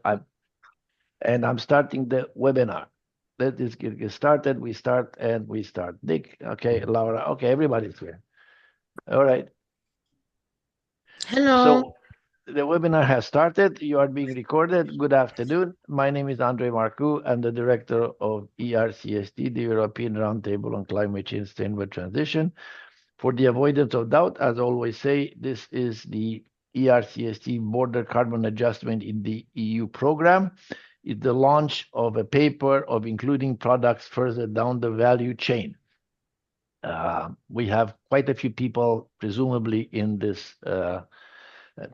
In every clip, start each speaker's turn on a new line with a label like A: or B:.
A: I'm starting the webinar. Let us get started. We start and we start. Nick, okay, Laura, okay, everybody's here. All right.
B: Hello.
A: So the webinar has started. You are being recorded. Good afternoon. My name is Andre Marcu. I'm the director of ERCST, the European Roundtable on Climate Change Sustainable Transition. For the avoidance of doubt, as I always say, this is the ERCST Border Carbon Adjustment in the EU program. It's the launch of a paper of including products further down the value chain. We have quite a few people, presumably, in this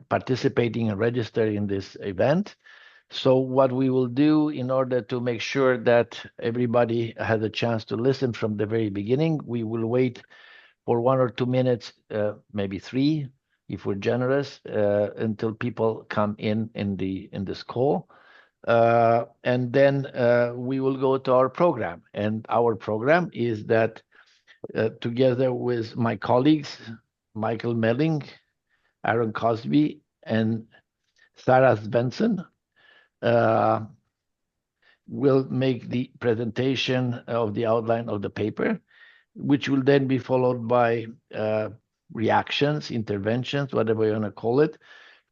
A: participating and registering in this event. So what we will do in order to make sure that everybody has a chance to listen from the very beginning, we will wait for 1 or 2 minutes, maybe 3, if we're generous, until people come in this call. And then we will go to our program. And our program is that together with my colleagues, Michael Melling, Aaron Cosby, and Sarah Svensson, will make the presentation of the outline of the paper, which will then be followed by reactions, interventions, whatever you want to call it,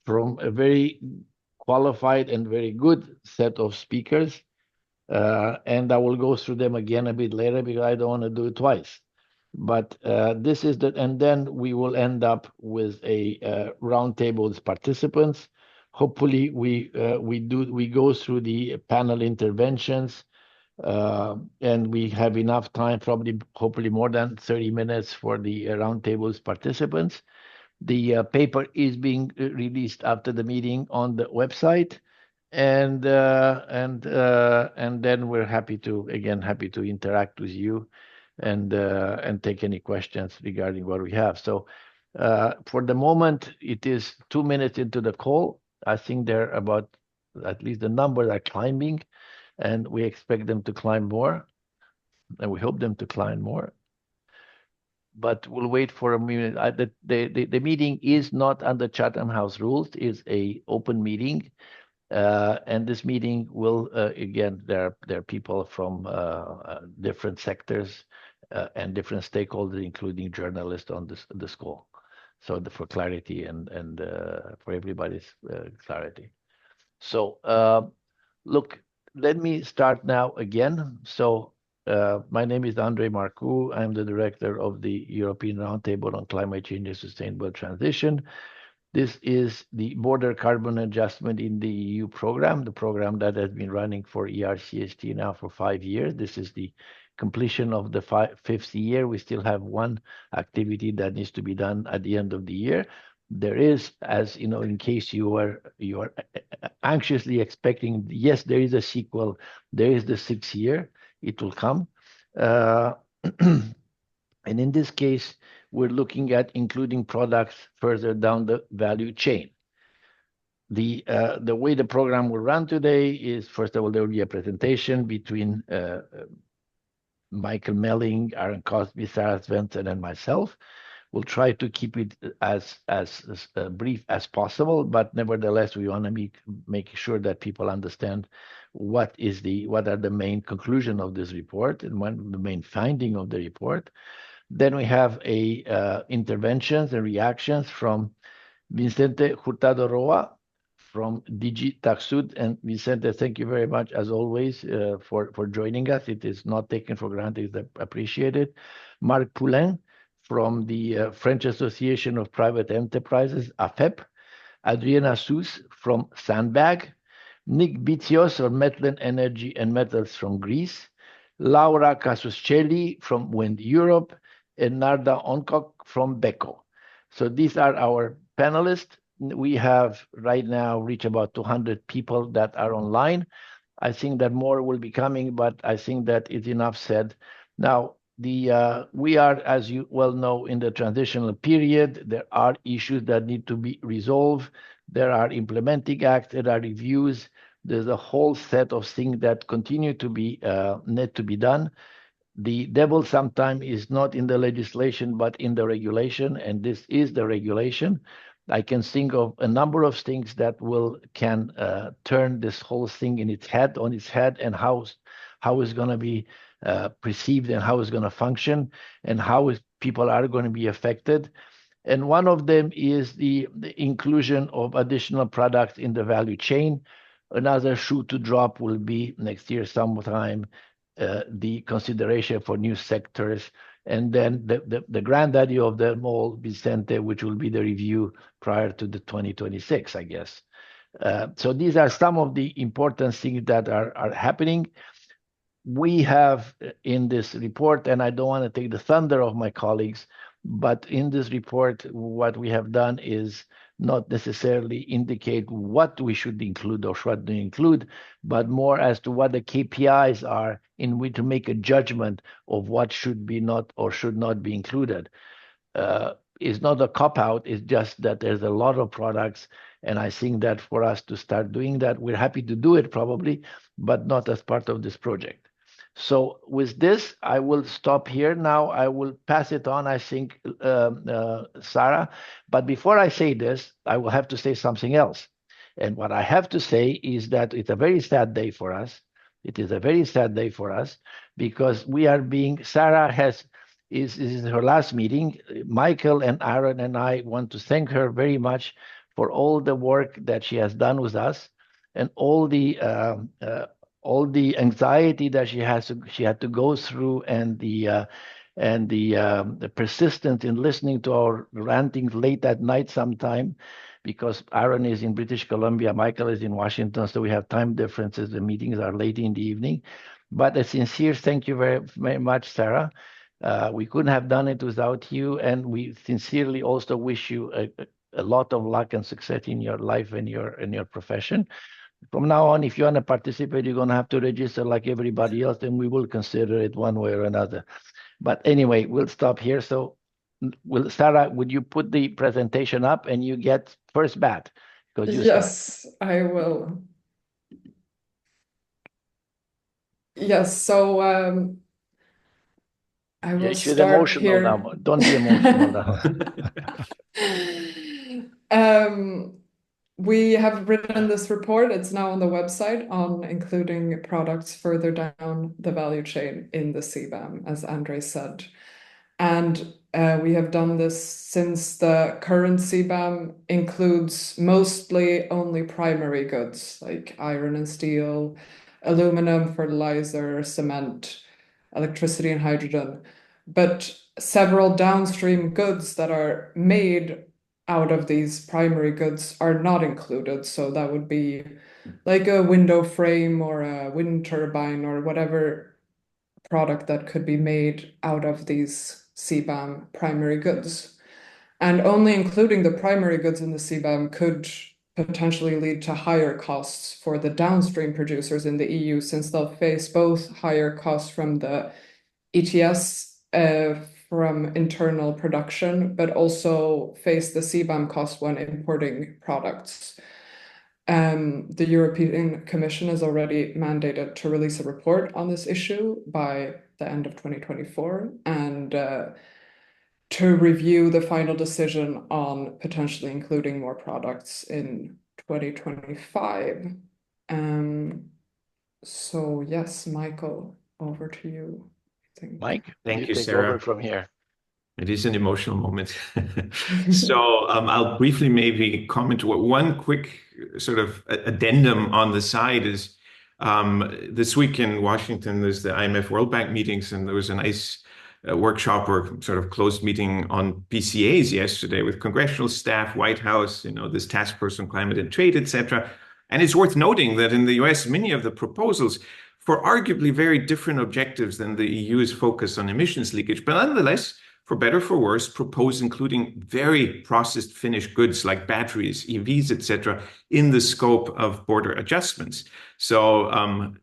A: from a very qualified and very good set of speakers. And I will go through them again a bit later because I don't want to do it twice. But this is the, and then we will end up with a roundtable with participants. Hopefully, we go through the panel interventions, and we have enough time, probably, hopefully, more than 30 minutes for the roundtables participants. The paper is being released after the meeting on the website, and then we're happy to interact with you and take any questions regarding what we have. So for the moment, it is 2 minutes into the call. I think they're about, at least the numbers are climbing, and we expect them to climb more, and we hope them to climb more. But we'll wait for a minute. The meeting is not under Chatham House rules. It's a open meeting. And this meeting will, again, there are people from different sectors and different stakeholders, including journalists on this call. So for clarity and for everybody's clarity. So look, let me start now again. So my name is Andre Marcu. I'm the director of the European Roundtable on Climate Change and Sustainable Transition. This is the Border Carbon Adjustment in the EU program, the program that has been running for ERCST now for 5 years. This is the completion of the fifth year. We still have one activity that needs to be done at the end of the year. There is, as you know, in case you are anxiously expecting, yes, there is a sequel. There is the 6th year. It will come. And in this case, we're looking at including products further down the value chain. The way the program will run today is, first of all, there will be a presentation between Michael Melling, Aaron Cosby, Sarah Svensson, and myself. We'll try to keep it as brief as possible, but nevertheless, we want to make sure that people understand what are the main conclusion of this report and what the main finding of the report. Then we have interventions and reactions from Vicente Hurtado Roa from DG Taxud. And Vicente, thank you very much, as always, for joining us. It is not taken for granted, it's appreciated. Marc Poulin from the French Association of Private Enterprises, AFEP. Adriana Sous from Sandbag. Nick Bitsios of Metlen Energy and Metals from Greece. Laura Casuscelli from Wind Europe, and Narda Onkok from Beko. So these are our panelists. We have right now reached about 200 people that are online. I think that more will be coming, but I think that it's enough said. Now, we are, as you well know, in the transitional period. There are issues that need to be resolved. There are implementing acts, there are reviews. There's a whole set of things that continue to be need to be done. The devil sometimes is not in the legislation, but in the regulation, and this is the regulation. I can think of a number of things that can turn this whole thing on its head, and how it's going to be perceived, and how it's going to function, and how people are going to be affected. And one of them is the inclusion of additional products in the value chain. Another shoe to drop will be next year sometime, the consideration for new sectors. And then the granddaddy of them all, Vicente, which will be the review prior to the 2026, I guess. So these are some of the important things that are happening. We have in this report, and I don't want to take the thunder of my colleagues, but in this report, what we have done is not necessarily indicate what we should include or should not include, but more as to what the KPIs are in which to make a judgment of what should be not or should not be included. It's not a cop-out, it's just that there's a lot of products, and I think that for us to start doing that, we're happy to do it probably, but not as part of this project. So with this, I will stop here. Now I will pass it on, I think, Sarah. But before I say this, I will have to say something else. And what I have to say is that it's a very sad day for us. It is a very sad day for us because Sarah is her last meeting. Michael and Aaron and I want to thank her very much for all the work that she has done with us, and all the anxiety that she had to go through, and the persistence in listening to our rantings late at night sometime, because Aaron is in British Columbia, Michael is in Washington, so we have time differences. The meetings are late in the evening. But a sincere thank you very, very much, Sarah. We couldn't have done it without you, and we sincerely also wish you a lot of luck and success in your life and your profession. From now on, if you want to participate, you're going to have to register like everybody else, and we will consider it one way or another. But anyway, we'll stop here. So, Sarah, would you put the presentation up, and you get first bat?
B: Yes, I will. Yes, so I will start
A: emotional
B: here.
A: Now. Don't be emotional
B: now. We have written this report. It's now on the website on including products further down the value chain in the CBAM, as Andre said. And we have done this since the current CBAM includes mostly only primary goods like iron and steel, aluminum, fertilizer, cement, electricity, and hydrogen. But several downstream goods that are made out of these primary goods are not included. So that would be like a window frame or a wind turbine or whatever product that could be made out of these CBAM primary goods. And only including the primary goods in the CBAM could potentially lead to higher costs for the downstream producers in the EU, since they'll face both higher costs from the ETS from internal production, but also face the CBAM cost when importing products. The European Commission has already mandated to release a report on this issue by the end of 2024, and to review the final decision on potentially including more products in 2025. So yes, Michael, over to you.
A: Mike,
C: thank you,
A: take
C: Sarah.
A: over from here.
C: It is an emotional moment. So I'll briefly maybe comment. One quick sort of addendum on the side is this week in Washington, there's the IMF World Bank meetings, and there was a nice workshop or sort of closed meeting on PCAs yesterday with congressional staff, White House, this task force on climate and trade, etc. And it's worth noting that in the US, many of the proposals for arguably very different objectives than the EU's focus on emissions leakage, but nonetheless, for better or for worse, propose including very processed finished goods like batteries, EVs, etc., in the scope of border adjustments. So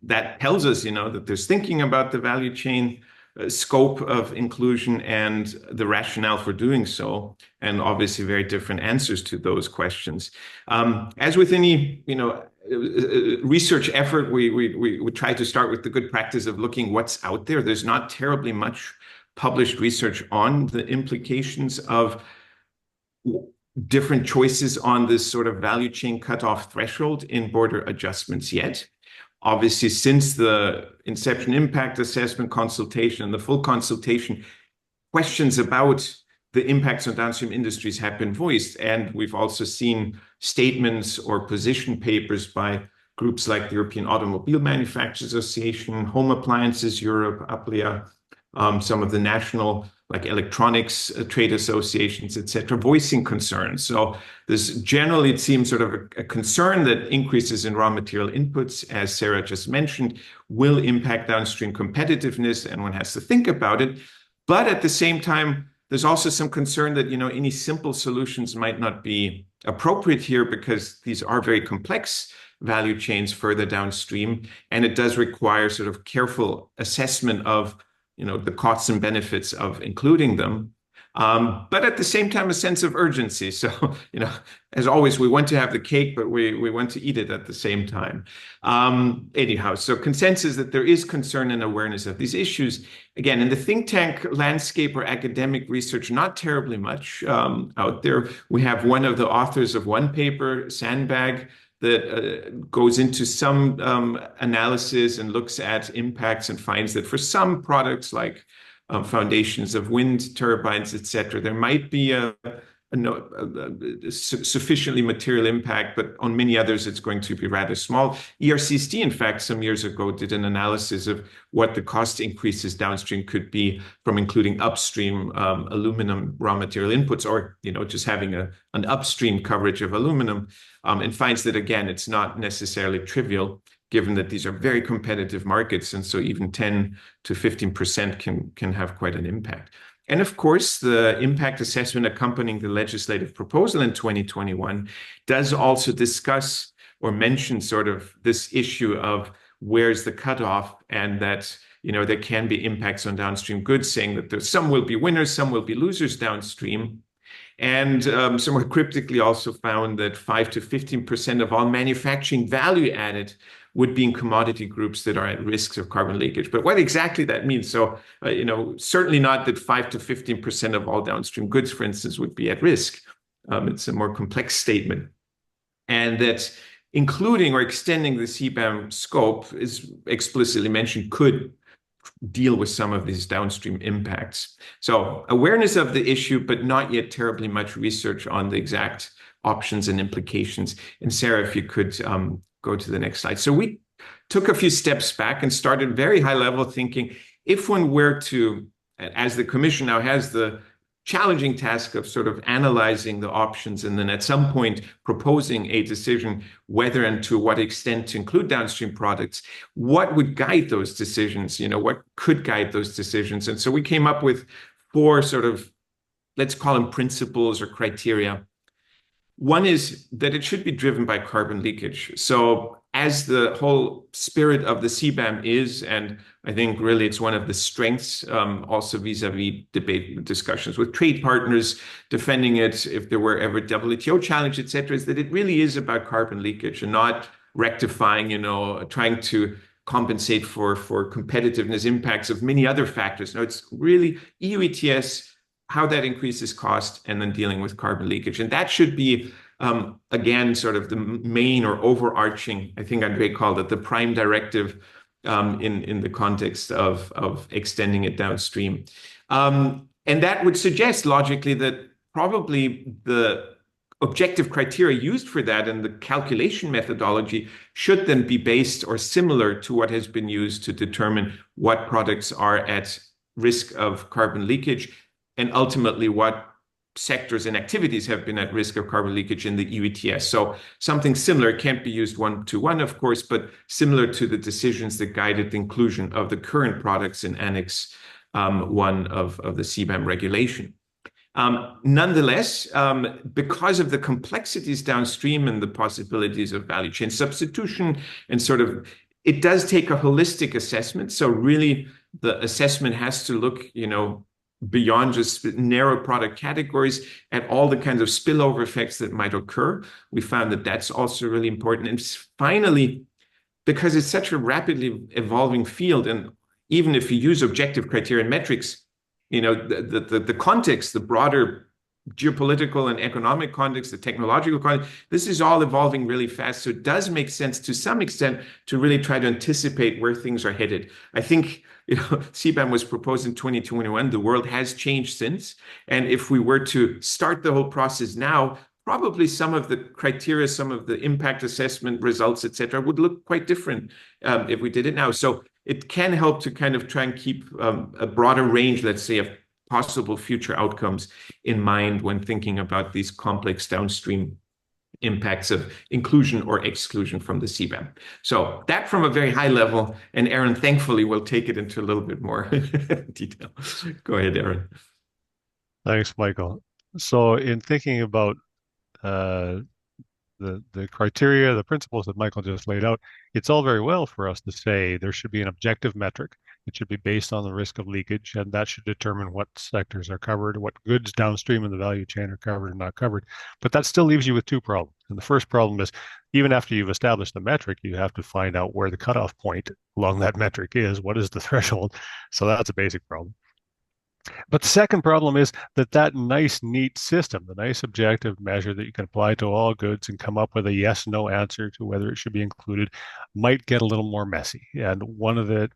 C: that tells us, that there's thinking about the value chain scope of inclusion and the rationale for doing so, and obviously very different answers to those questions. As with any, research effort, we try to start with the good practice of looking what's out there. There's not terribly much published research on the implications of different choices on this sort of value chain cutoff threshold in border adjustments yet. Obviously, since the inception impact assessment consultation and the full consultation, questions about the impacts on downstream industries have been voiced. And we've also seen statements or position papers by groups like the European Automobile Manufacturers Association, Home Appliances Europe, APLIA, some of the national like electronics trade associations, etc., voicing concerns. So there's generally, it seems, sort of a concern that increases in raw material inputs, as Sarah just mentioned, will impact downstream competitiveness, and one has to think about it. But at the same time, there's also some concern that, any simple solutions might not be appropriate here because these are very complex value chains further downstream, and it does require sort of careful assessment of the costs and benefits of including them. But at the same time, a sense of urgency. So, as always, we want to have the cake, but we want to eat it at the same time. Anyhow, so consensus that there is concern and awareness of these issues. Again, in the think tank landscape or academic research, not terribly much out there. We have one of the authors of one paper, Sandbag, that goes into some analysis and looks at impacts and finds that for some products like foundations of wind turbines, etc., there might be a sufficiently material impact, but on many others, it's going to be rather small. ERCSD, in fact, some years ago, did an analysis of what the cost increases downstream could be from including upstream aluminum raw material inputs, or just having an upstream coverage of aluminum, and finds that, again, it's not necessarily trivial, given that these are very competitive markets, and so even 10 to 15% can have quite an impact. And of course, the impact assessment accompanying the legislative proposal in 2021 does also discuss or mention sort of this issue of where's the cutoff, and that there can be impacts on downstream goods, saying that some will be winners, some will be losers downstream. And somewhat cryptically also found that 5 to 15% of all manufacturing value added would be in commodity groups that are at risks of carbon leakage. But what exactly that means, so certainly not that 5 to 15% of all downstream goods, for instance, would be at risk. It's a more complex statement. And that including or extending the CBAM scope, is explicitly mentioned, could deal with some of these downstream impacts. So awareness of the issue, but not yet terribly much research on the exact options and implications. And Sarah, if you could go to the next slide. So we took a few steps back and started very high level thinking, if one were to, as the Commission now has the challenging task of sort of analyzing the options and then at some point proposing a decision whether and to what extent to include downstream products, what would guide those decisions? What could guide those decisions? And so we came up with 4 sort of, let's call them principles or criteria. One is that it should be driven by carbon leakage. So as the whole spirit of the CBAM is, and I think really it's one of the strengths also vis-a-vis debate discussions with trade partners defending it, if there were ever WTO challenge, et cetera, is that it really is about carbon leakage and not rectifying, trying to compensate for competitiveness impacts of many other factors. No, it's really EU ETS, how that increases cost, and then dealing with carbon leakage. And that should be, again, sort of the main or overarching, I think Andre called it, the prime directive in the context of extending it downstream. And that would suggest logically that probably the objective criteria used for that and the calculation methodology should then be based or similar to what has been used to determine what products are at risk of carbon leakage, and ultimately what sectors and activities have been at risk of carbon leakage in the EU ETS. So something similar, can't be used one-to-one, of course, but similar to the decisions that guided the inclusion of the current products in Annex 1 of the CBAM regulation. Nonetheless, because of the complexities downstream and the possibilities of value chain substitution and sort of, it does take a holistic assessment. So really the assessment has to look, beyond just narrow product categories at all the kinds of spillover effects that might occur. We found that that's also really important. And finally, because it's such a rapidly evolving field, and even if you use objective criteria and metrics, the context, the broader geopolitical and economic context, the technological context, this is all evolving really fast. So it does make sense to some extent to really try to anticipate where things are headed. I think, CBAM was proposed in 2021. The world has changed since. And if we were to start the whole process now, probably some of the criteria, some of the impact assessment results, et cetera, would look quite different if we did it now. So it can help to kind of try and keep a broader range, let's say, of possible future outcomes in mind when thinking about these complex downstream impacts of inclusion or exclusion from the CBAM. So that from a very high level, and Aaron thankfully will take it into a little bit more detail. Go ahead, Aaron.
D: Thanks, Michael. So in thinking about uh, the criteria, the principles that Michael just laid out, it's all very well for us to say there should be an objective metric. It should be based on the risk of leakage, and that should determine what sectors are covered, what goods downstream in the value chain are covered and not covered. But that still leaves you with two problems. And the first problem is, even after you've established the metric, you have to find out where the cutoff point along that metric is. What is the threshold? So that's a basic problem. But the second problem is that nice, neat system, the nice objective measure that you can apply to all goods and come up with a yes, no answer to whether it should be included, might get a little more messy. And one of the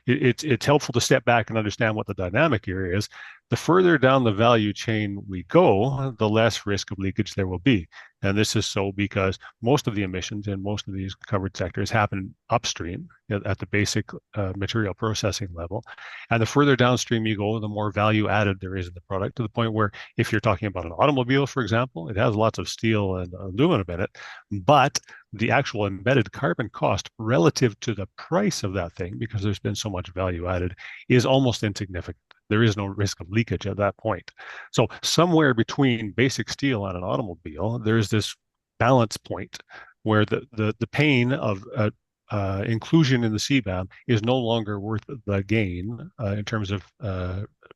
D: it's helpful to step back and understand what the dynamic here is. The further down the value chain we go, the less risk of leakage there will be. And this is so because most of the emissions in most of these covered sectors happen upstream at the basic material processing level. And the further downstream you go, the more value added there is in the product, to the point where if you're talking about an automobile, for example, it has lots of steel and aluminum in it, but the actual embedded carbon cost relative to the price of that thing, because there's been so much value added, is almost insignificant. There is no risk of leakage at that point. So somewhere between basic steel and an automobile, there's this balance point where the pain of inclusion in the CBAM is no longer worth the gain in terms of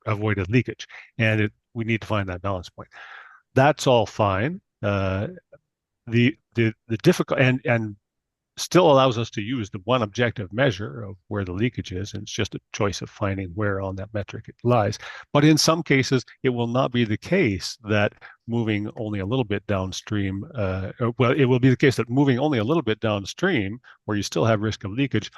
D: avoided leakage. And we need to find that balance point. That's all fine. The difficult and still allows us to use the one objective measure of where the leakage is, and it's just a choice of finding where on that metric it lies. But in some cases, it will not be the case that moving only a little bit downstream, well, it will be the case that moving only a little bit downstream, where you still have risk of leakage,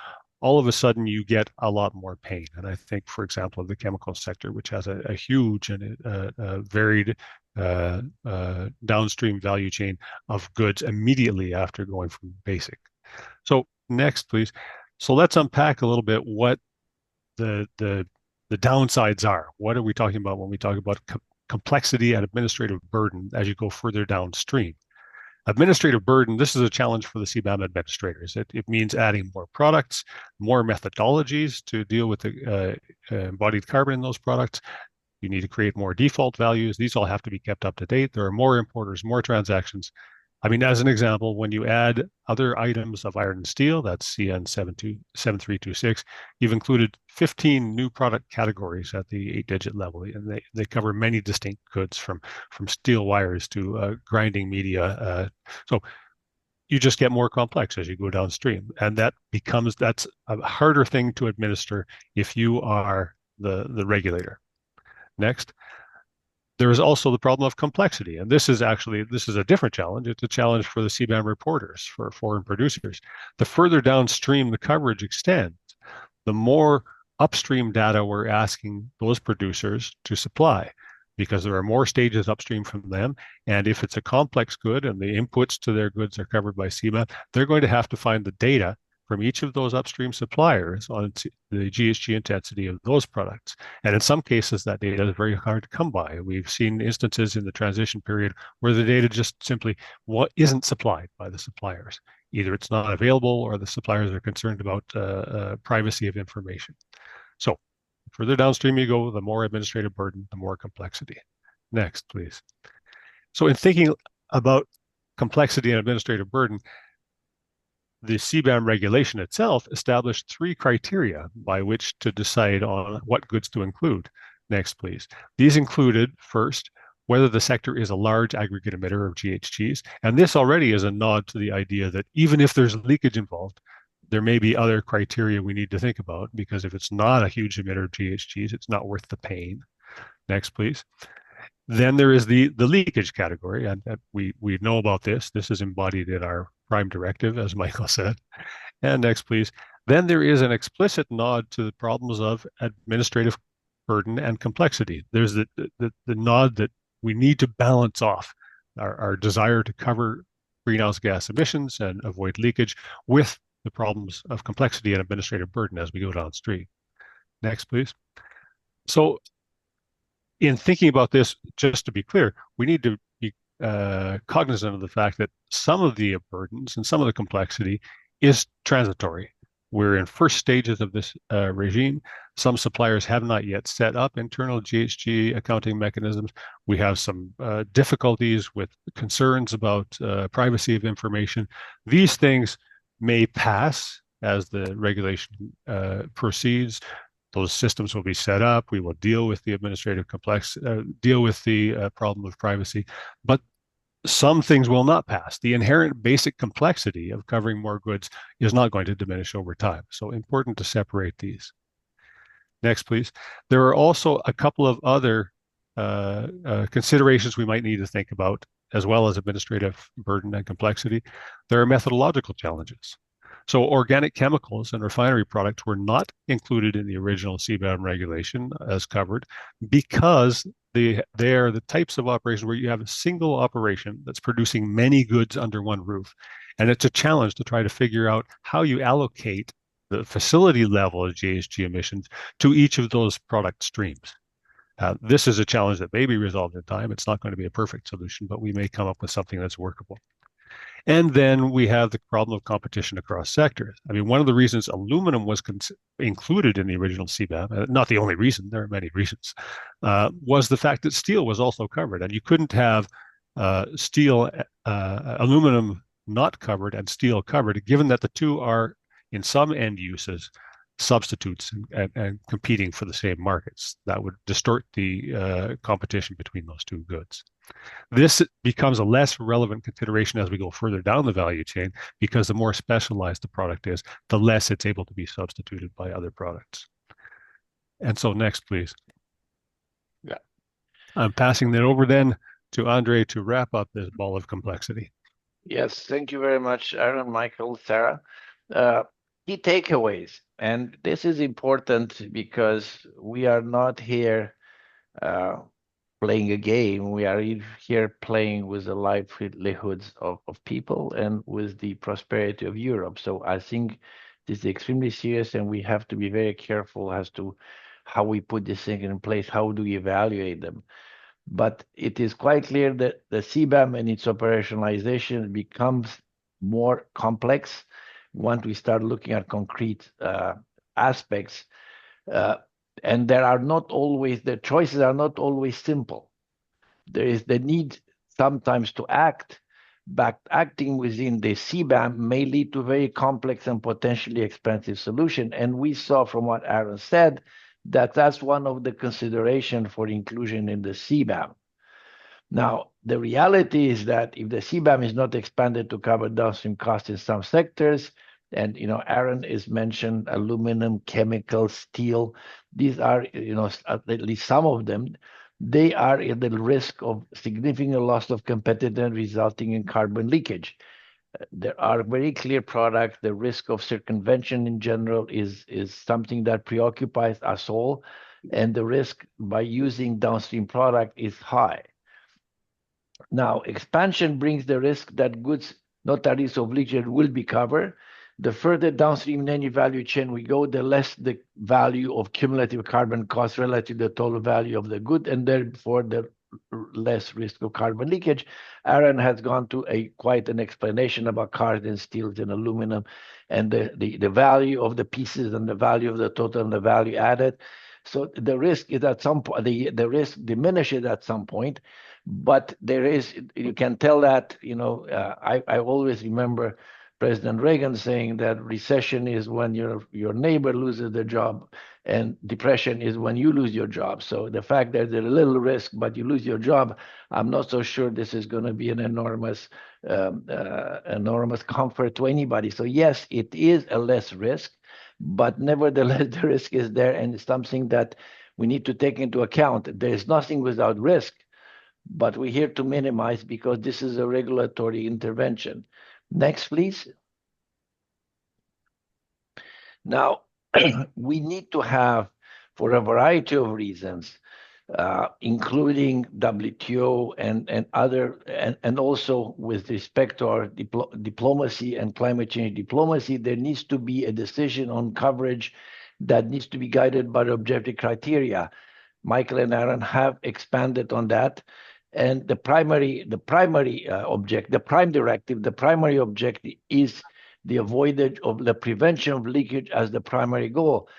D: all of a sudden you get a lot more pain. And I think, for example, of the chemical sector, which has a huge and varied downstream value chain of goods immediately after going from basic. So next, please. So let's unpack a little bit what the downsides are. What are we talking about when we talk about complexity and administrative burden as you go further downstream? Administrative burden, this is a challenge for the CBAM administrators. It means adding more products, more methodologies to deal with the embodied carbon in those products. You need to create more default values. These all have to be kept up to date. There are more importers, more transactions. I mean, as an example, when you add other items of iron and steel, that's CN7326, you've included 15 new product categories at the 8-digit level, and they cover many distinct goods from steel wires to grinding media. So you just get more complex as you go downstream, and that's a harder thing to administer if you are the regulator. Next. There is also the problem of complexity, and this is a different challenge. It's a challenge for the CBAM reporters, for foreign producers. The further downstream the coverage extends, the more upstream data we're asking those producers to supply, because there are more stages upstream from them. And if it's a complex good and the inputs to their goods are covered by CBAM, they're going to have to find the data from each of those upstream suppliers on the GHG intensity of those products. And in some cases, that data is very hard to come by. We've seen instances in the transition period where the data just simply isn't supplied by the suppliers. Either it's not available or the suppliers are concerned about privacy of information. So the further downstream you go, the more administrative burden, the more complexity. Next, please. So in thinking about complexity and administrative burden, the CBAM regulation itself established 3 criteria by which to decide on what goods to include. Next, please. These included, first, whether the sector is a large aggregate emitter of GHGs. And this already is a nod to the idea that even if there's leakage involved, there may be other criteria we need to think about, because if it's not a huge emitter of GHGs, it's not worth the pain. Next, please. Then there is the leakage category, and we know about this. This is embodied in our prime directive, as Michael said. And next, please. Then there is an explicit nod to the problems of administrative burden and complexity. There's the nod that we need to balance off our desire to cover greenhouse gas emissions and avoid leakage with the problems of complexity and administrative burden as we go downstream. Next, please. So in thinking about this, just to be clear, we need to be cognizant of the fact that some of the burdens and some of the complexity is transitory. We're in first stages of this regime. Some suppliers have not yet set up internal GHG accounting mechanisms. We have some difficulties with concerns about privacy of information. These things may pass as the regulation proceeds. Those systems will be set up. We will deal with the administrative deal with the problem of privacy, but some things will not pass. The inherent basic complexity of covering more goods is not going to diminish over time. So important to separate these. Next, please. There are also a couple of other considerations we might need to think about, as well as administrative burden and complexity. There are methodological challenges. So organic chemicals and refinery products were not included in the original CBAM regulation as covered because they are the types of operations where you have a single operation that's producing many goods under one roof. And it's a challenge to try to figure out how you allocate the facility level of GHG emissions to each of those product streams. This is a challenge that may be resolved in time. It's not going to be a perfect solution, but we may come up with something that's workable. And then we have the problem of competition across sectors. I mean, one of the reasons aluminum was included in the original CBAM, not the only reason, there are many reasons, was the fact that steel was also covered. And you couldn't have aluminum not covered and steel covered, given that the two are, in some end uses, substitutes and competing for the same markets. That would distort the competition between those two goods. This becomes a less relevant consideration as we go further down the value chain, because the more specialized the product is, the less it's able to be substituted by other products. And so next, please.
A: Yeah.
D: I'm passing that over then to Andre to wrap up this ball of complexity.
A: Yes, thank you very much, Aaron, Michael, Sarah. Key takeaways, and this is important because we are not here playing a game. We are here playing with the livelihoods of people and with the prosperity of Europe. So I think this is extremely serious, and we have to be very careful as to how we put this thing in place, how do we evaluate them. But it is quite clear that the CBAM and its operationalization becomes more complex once we start looking at concrete aspects. And there are not always, the choices are not always simple. There is the need sometimes to act, but acting within the CBAM may lead to very complex and potentially expensive solution. And we saw from what Aaron said, that that's one of the considerations for inclusion in the CBAM. Now, the reality is that if the CBAM is not expanded to cover downstream costs in some sectors, and Aaron is mentioned aluminum, chemicals, steel. These are, at least some of them, they are at the risk of significant loss of competitiveness resulting in carbon leakage. There are very clear products. The risk of circumvention in general is something that preoccupies us all, and the risk by using downstream product is high. Now, expansion brings the risk that goods not at risk of leakage will be covered. The further downstream in any value chain we go, the less the value of cumulative carbon costs relative to the total value of the good, and therefore the less risk of carbon leakage. Aaron has gone to quite an explanation about carbon, steels, and aluminum, and the value of the pieces and the value of the total and the value added. So the risk is at some point, the risk diminishes at some point, but there is, you can tell that, I always remember President Reagan saying that recession is when your neighbor loses their job, and depression is when you lose your job. So the fact that there's a little risk, but you lose your job, I'm not so sure this is going to be an enormous comfort to anybody. So yes, it is a less risk, but nevertheless, the risk is there, and it's something that we need to take into account. There is nothing without risk. but we're here to minimize because this is a regulatory intervention. Next, please. Now, we need to have, for a variety of reasons, including WTO and other, and also with respect to our diplomacy and climate change diplomacy, there needs to be a decision on coverage that needs to be guided by the objective criteria. Michael and Aaron have expanded on that. And the prime directive, the primary objective is the avoidance of the prevention of leakage as the primary goal.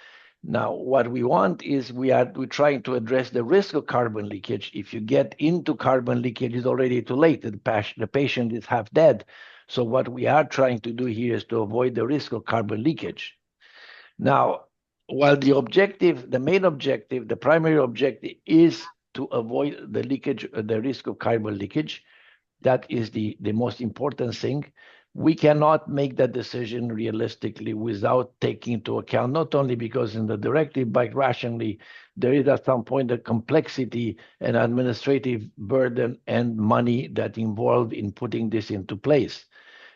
A: Now, what we want is we're trying to address the risk of carbon leakage. If you get into carbon leakage, it's already too late. The patient is half dead. So what we are trying to do here is to avoid the risk of carbon leakage. Now, while the main objective, the primary objective is to avoid the leakage, the risk of carbon leakage, that is the most important thing. We cannot make that decision realistically without taking into account, not only because in the directive, but rationally, there is at some point a complexity and administrative burden and money that involved in putting this into place.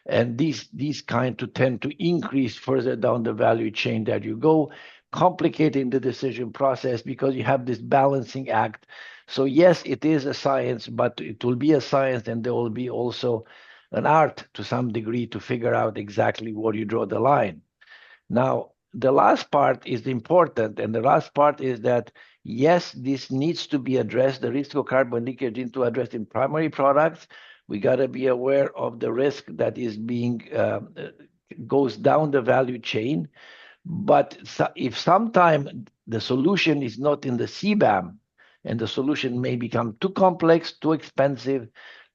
A: And these kind to tend to increase further down the value chain that you go, complicating the decision process because you have this balancing act. So yes, it is a science, but it will be a science and there will be also an art to some degree to figure out exactly where you draw the line. Now, the last part is important, and the last part is that, yes, this needs to be addressed, the risk of carbon leakage into addressing primary products. We got to be aware of the risk that is being goes down the value chain. But if sometime the solution is not in the CBAM, and the solution may become too complex, too expensive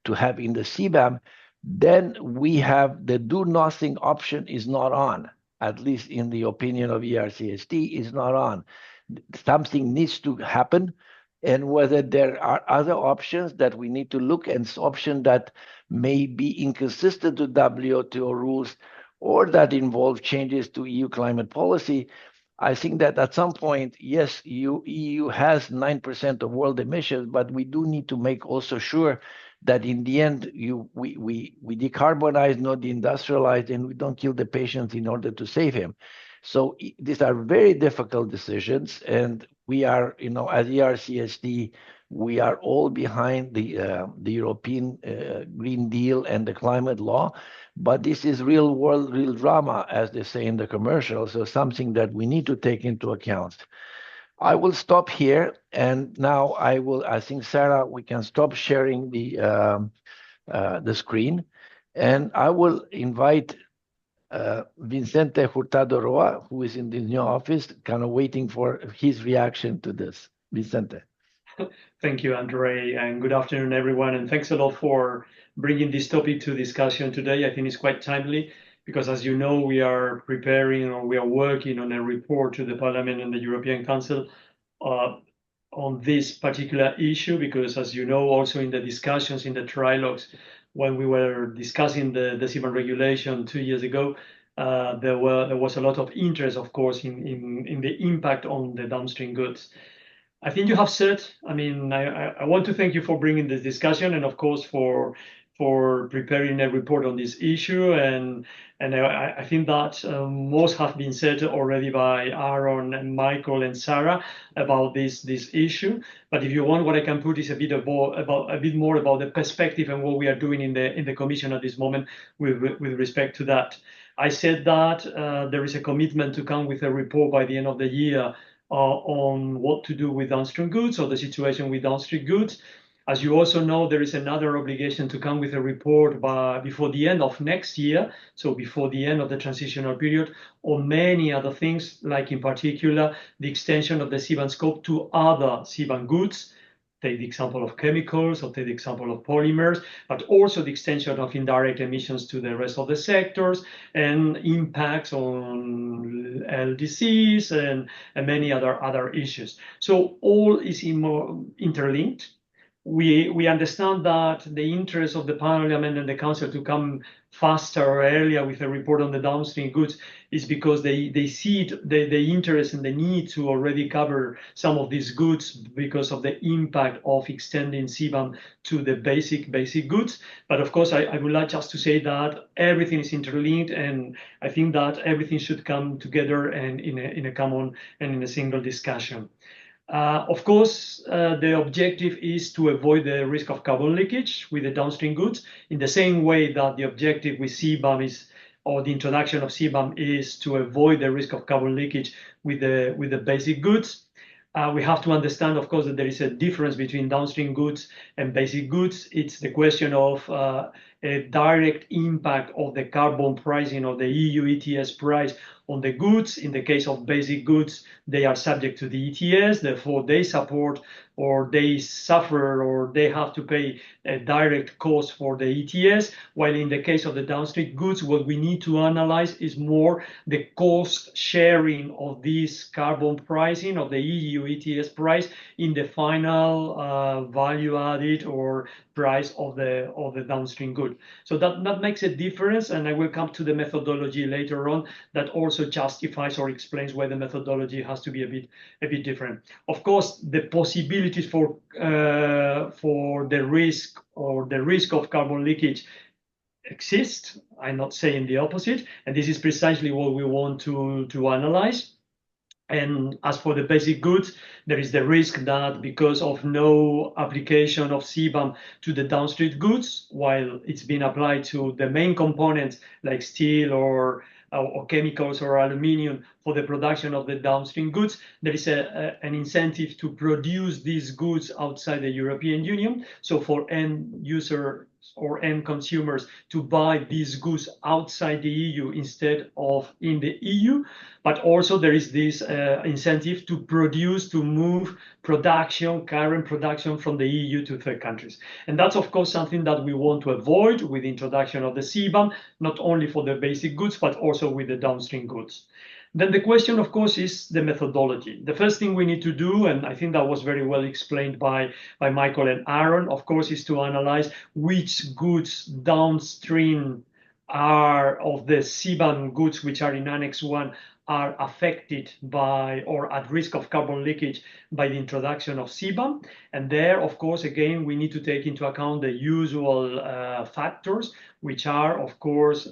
A: to have in the CBAM, then we have the do nothing option is not on, at least in the opinion of ERCST, is not on. Something needs to happen. And whether there are other options that we need to look at, options that may be inconsistent with WTO rules or that involve changes to EU climate policy, I think that at some point, yes, EU has 9% of world emissions, but we do need to make also sure that in the end, we decarbonize, not deindustrialize, and we don't kill the patients in order to save him. So these are very difficult decisions, and we are, as ERCSD, we are all behind the European Green Deal and the climate law, but this is real world, real drama, as they say in the commercial, so something that we need to take into account. I will stop here, and now I think, Sarah, we can stop sharing the screen, and I will invite Vicente Hurtado Roa, who is in the new office, kind of waiting for his reaction to this. Vicente.
E: Thank you, Andre, and good afternoon, everyone. And thanks a lot for bringing this topic to discussion today. I think it's quite timely because, as you know, we are preparing or we are working on a report to the Parliament and the European Council on this particular issue. Because, as you know, also in the discussions in the trilogues, when we were discussing the CBAM regulation 2 years ago, there was a lot of interest, of course, in the impact on the downstream goods. I think you have said, I want to thank you for bringing this discussion and, of course, for preparing a report on this issue. And I think that most have been said already by Aaron and Michael and Sarah about this issue. But if you want, what I can put is a bit more about the perspective and what we are doing in the Commission at this moment with respect to that. I said that there is a commitment to come with a report by the end of the year on what to do with downstream goods or the situation with downstream goods. As you also know, there is another obligation to come with a report before the end of next year, so before the end of the transitional period, on many other things, like in particular, the extension of the CBAM scope to other CBAM goods. Take the example of chemicals or take the example of polymers, but also the extension of indirect emissions to the rest of the sectors and impacts on LDCs and many other issues. So all is interlinked. we understand that the interest of the Parliament and the Council to come faster or earlier with a report on the downstream goods is because they see the interest and the need to already cover some of these goods because of the impact of extending CBAM to the basic goods. But of course, I would like just to say that everything is interlinked, and I think that everything should come together and in a common and in a single discussion. Of course, the objective is to avoid the risk of carbon leakage with the downstream goods, in the same way that the objective with CBAM is, or the introduction of CBAM is to avoid the risk of carbon leakage with the basic goods. We have to understand, of course, that there is a difference between downstream goods and basic goods. It's the question of a direct impact of the carbon pricing of the EU ETS price on the goods. In the case of basic goods, they are subject to the ETS, therefore they support or they suffer or they have to pay a direct cost for the ETS, while in the case of the downstream goods, what we need to analyze is more the cost sharing of this carbon pricing of the EU ETS price in the final value added or price of the downstream good. So that makes a difference, and I will come to the methodology later on that also justifies or explains why the methodology has to be a bit different. Of course, the possibilities for the risk of carbon leakage exist. I'm not saying the opposite, and this is precisely what we want to analyze. And as for the basic goods, there is the risk that because of no application of CBAM to the downstream goods, while it's been applied to the main components like steel or chemicals or aluminium for the production of the downstream goods, there is an incentive to produce these goods outside the European Union. So for end users or end consumers to buy these goods outside the EU instead of in the EU. But also there is this incentive to move current production from the EU to third countries. And that's, of course, something that we want to avoid with the introduction of the CBAM, not only for the basic goods, but also with the downstream goods. Then the question, of course, is the methodology. The first thing we need to do, and I think that was very well explained by Michael and Aaron, of course, is to analyze which goods downstream are of the CBAM goods, which are in Annex 1, are affected by or at risk of carbon leakage by the introduction of CBAM. And there, of course, again, we need to take into account the usual factors, which are, of course,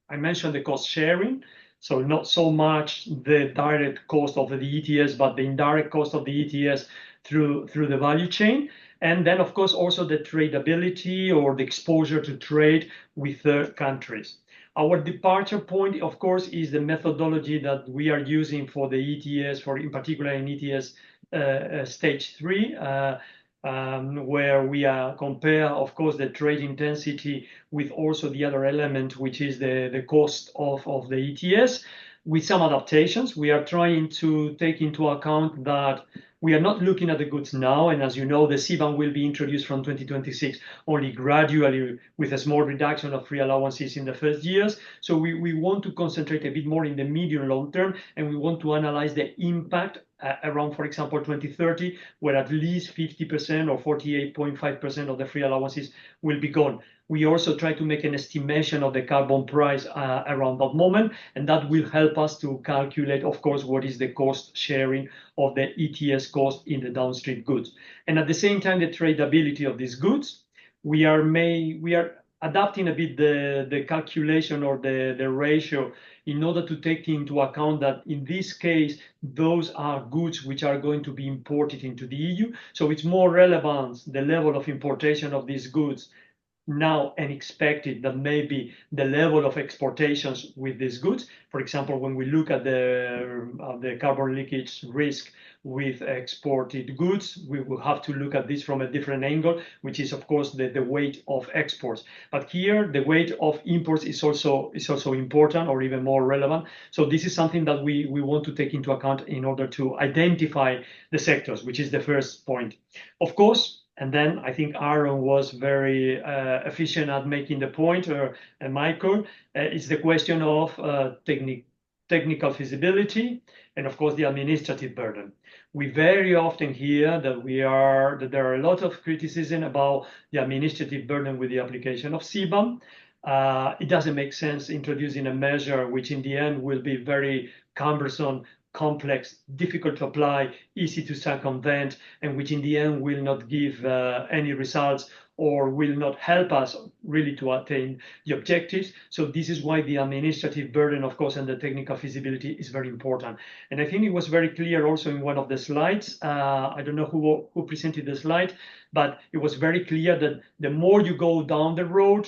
E: I mentioned the cost sharing. So not so much the direct cost of the ETS, but the indirect cost of the ETS through the value chain. And then, of course, also the tradability or the exposure to trade with third countries. Our departure point, of course, is the methodology that we are using for the ETS, in particular in ETS stage 3, where we compare, of course, the trade intensity with also the other element, which is the cost of the ETS. With some adaptations, we are trying to take into account that we are not looking at the goods now, and as you know, the CBAM will be introduced from 2026 only gradually with a small reduction of free allowances in the first years. So we want to concentrate a bit more in the medium long term, and we want to analyze the impact around, for example, 2030, where at least 50% or 48.5% of the free allowances will be gone. We also try to make an estimation of the carbon price around that moment, and that will help us to calculate, of course, what is the cost sharing of the ETS cost in the downstream goods. And at the same time, the tradability of these goods, we are adapting a bit the calculation or the ratio in order to take into account that in this case, those are goods which are going to be imported into the EU. So it's more relevant, the level of importation of these goods now and expected than maybe the level of exportations with these goods. For example, when we look at the carbon leakage risk with exported goods, we will have to look at this from a different angle, which is, of course, the weight of exports. But here, the weight of imports is also important or even more relevant. So this is something that we want to take into account in order to identify the sectors, which is the first point. Of course, and then I think Aaron was very efficient at making the point, and Michael, it's the question of technical feasibility, and of course the administrative burden. We very often hear that there are a lot of criticism about the administrative burden with the application of CBAM. It doesn't make sense introducing a measure which in the end will be very cumbersome, complex, difficult to apply, easy to circumvent, and which in the end will not give any results or will not help us really to attain the objectives. So this is why the administrative burden, of course, and the technical feasibility is very important. And I think it was very clear also in one of the slides. I don't know who presented the slide, but it was very clear that the more you go down the road,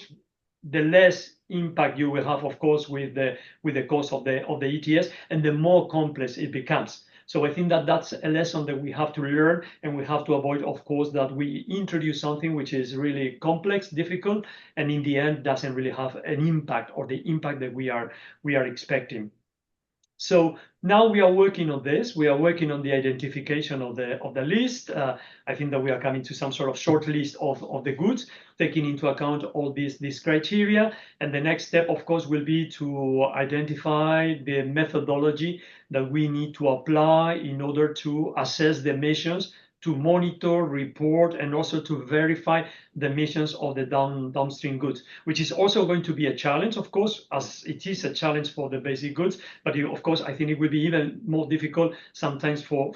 E: the less impact you will have, of course, with the cost of the ETS, and the more complex it becomes. So I think that that's a lesson that we have to learn, and we have to avoid, of course, that we introduce something which is really complex, difficult, and in the end doesn't really have an impact or the impact that we are expecting. So now we are working on this. We are working on the identification of the list. I think that we are coming to some sort of short list of the goods, taking into account all these criteria. And the next step, of course, will be to identify the methodology that we need to apply in order to assess the emissions, to monitor, report, and also to verify the emissions of the downstream goods, which is also going to be a challenge, of course, as it is a challenge for the basic goods. But of course, I think it will be even more difficult sometimes for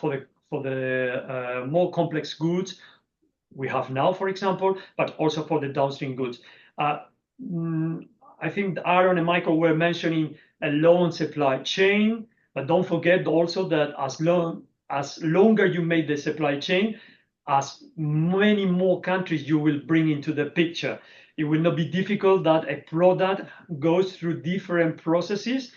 E: the more complex goods we have now, for example, but also for the downstream goods. I think Aaron and Michael were mentioning a long supply chain, but don't forget also that as longer you make the supply chain, as many more countries you will bring into the picture. It will not be difficult that a product goes through different processes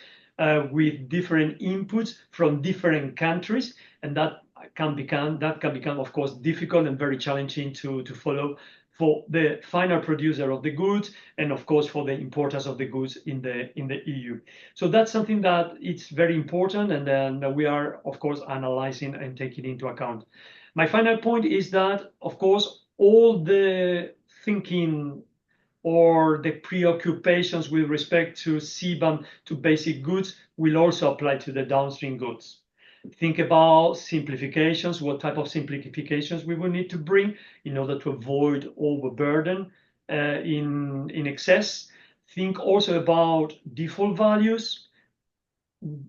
E: with different inputs from different countries, and that can become, of course, difficult and very challenging to follow for the final producer of the goods, and of course for the importers of the goods in the EU. So that's something that it's very important, and then we are, of course, analyzing and taking into account. My final point is that, of course, all the thinking or the preoccupations with respect to CBAM to basic goods will also apply to the downstream goods. Think about simplifications, what type of simplifications we will need to bring in order to avoid overburden in excess. Think also about default values.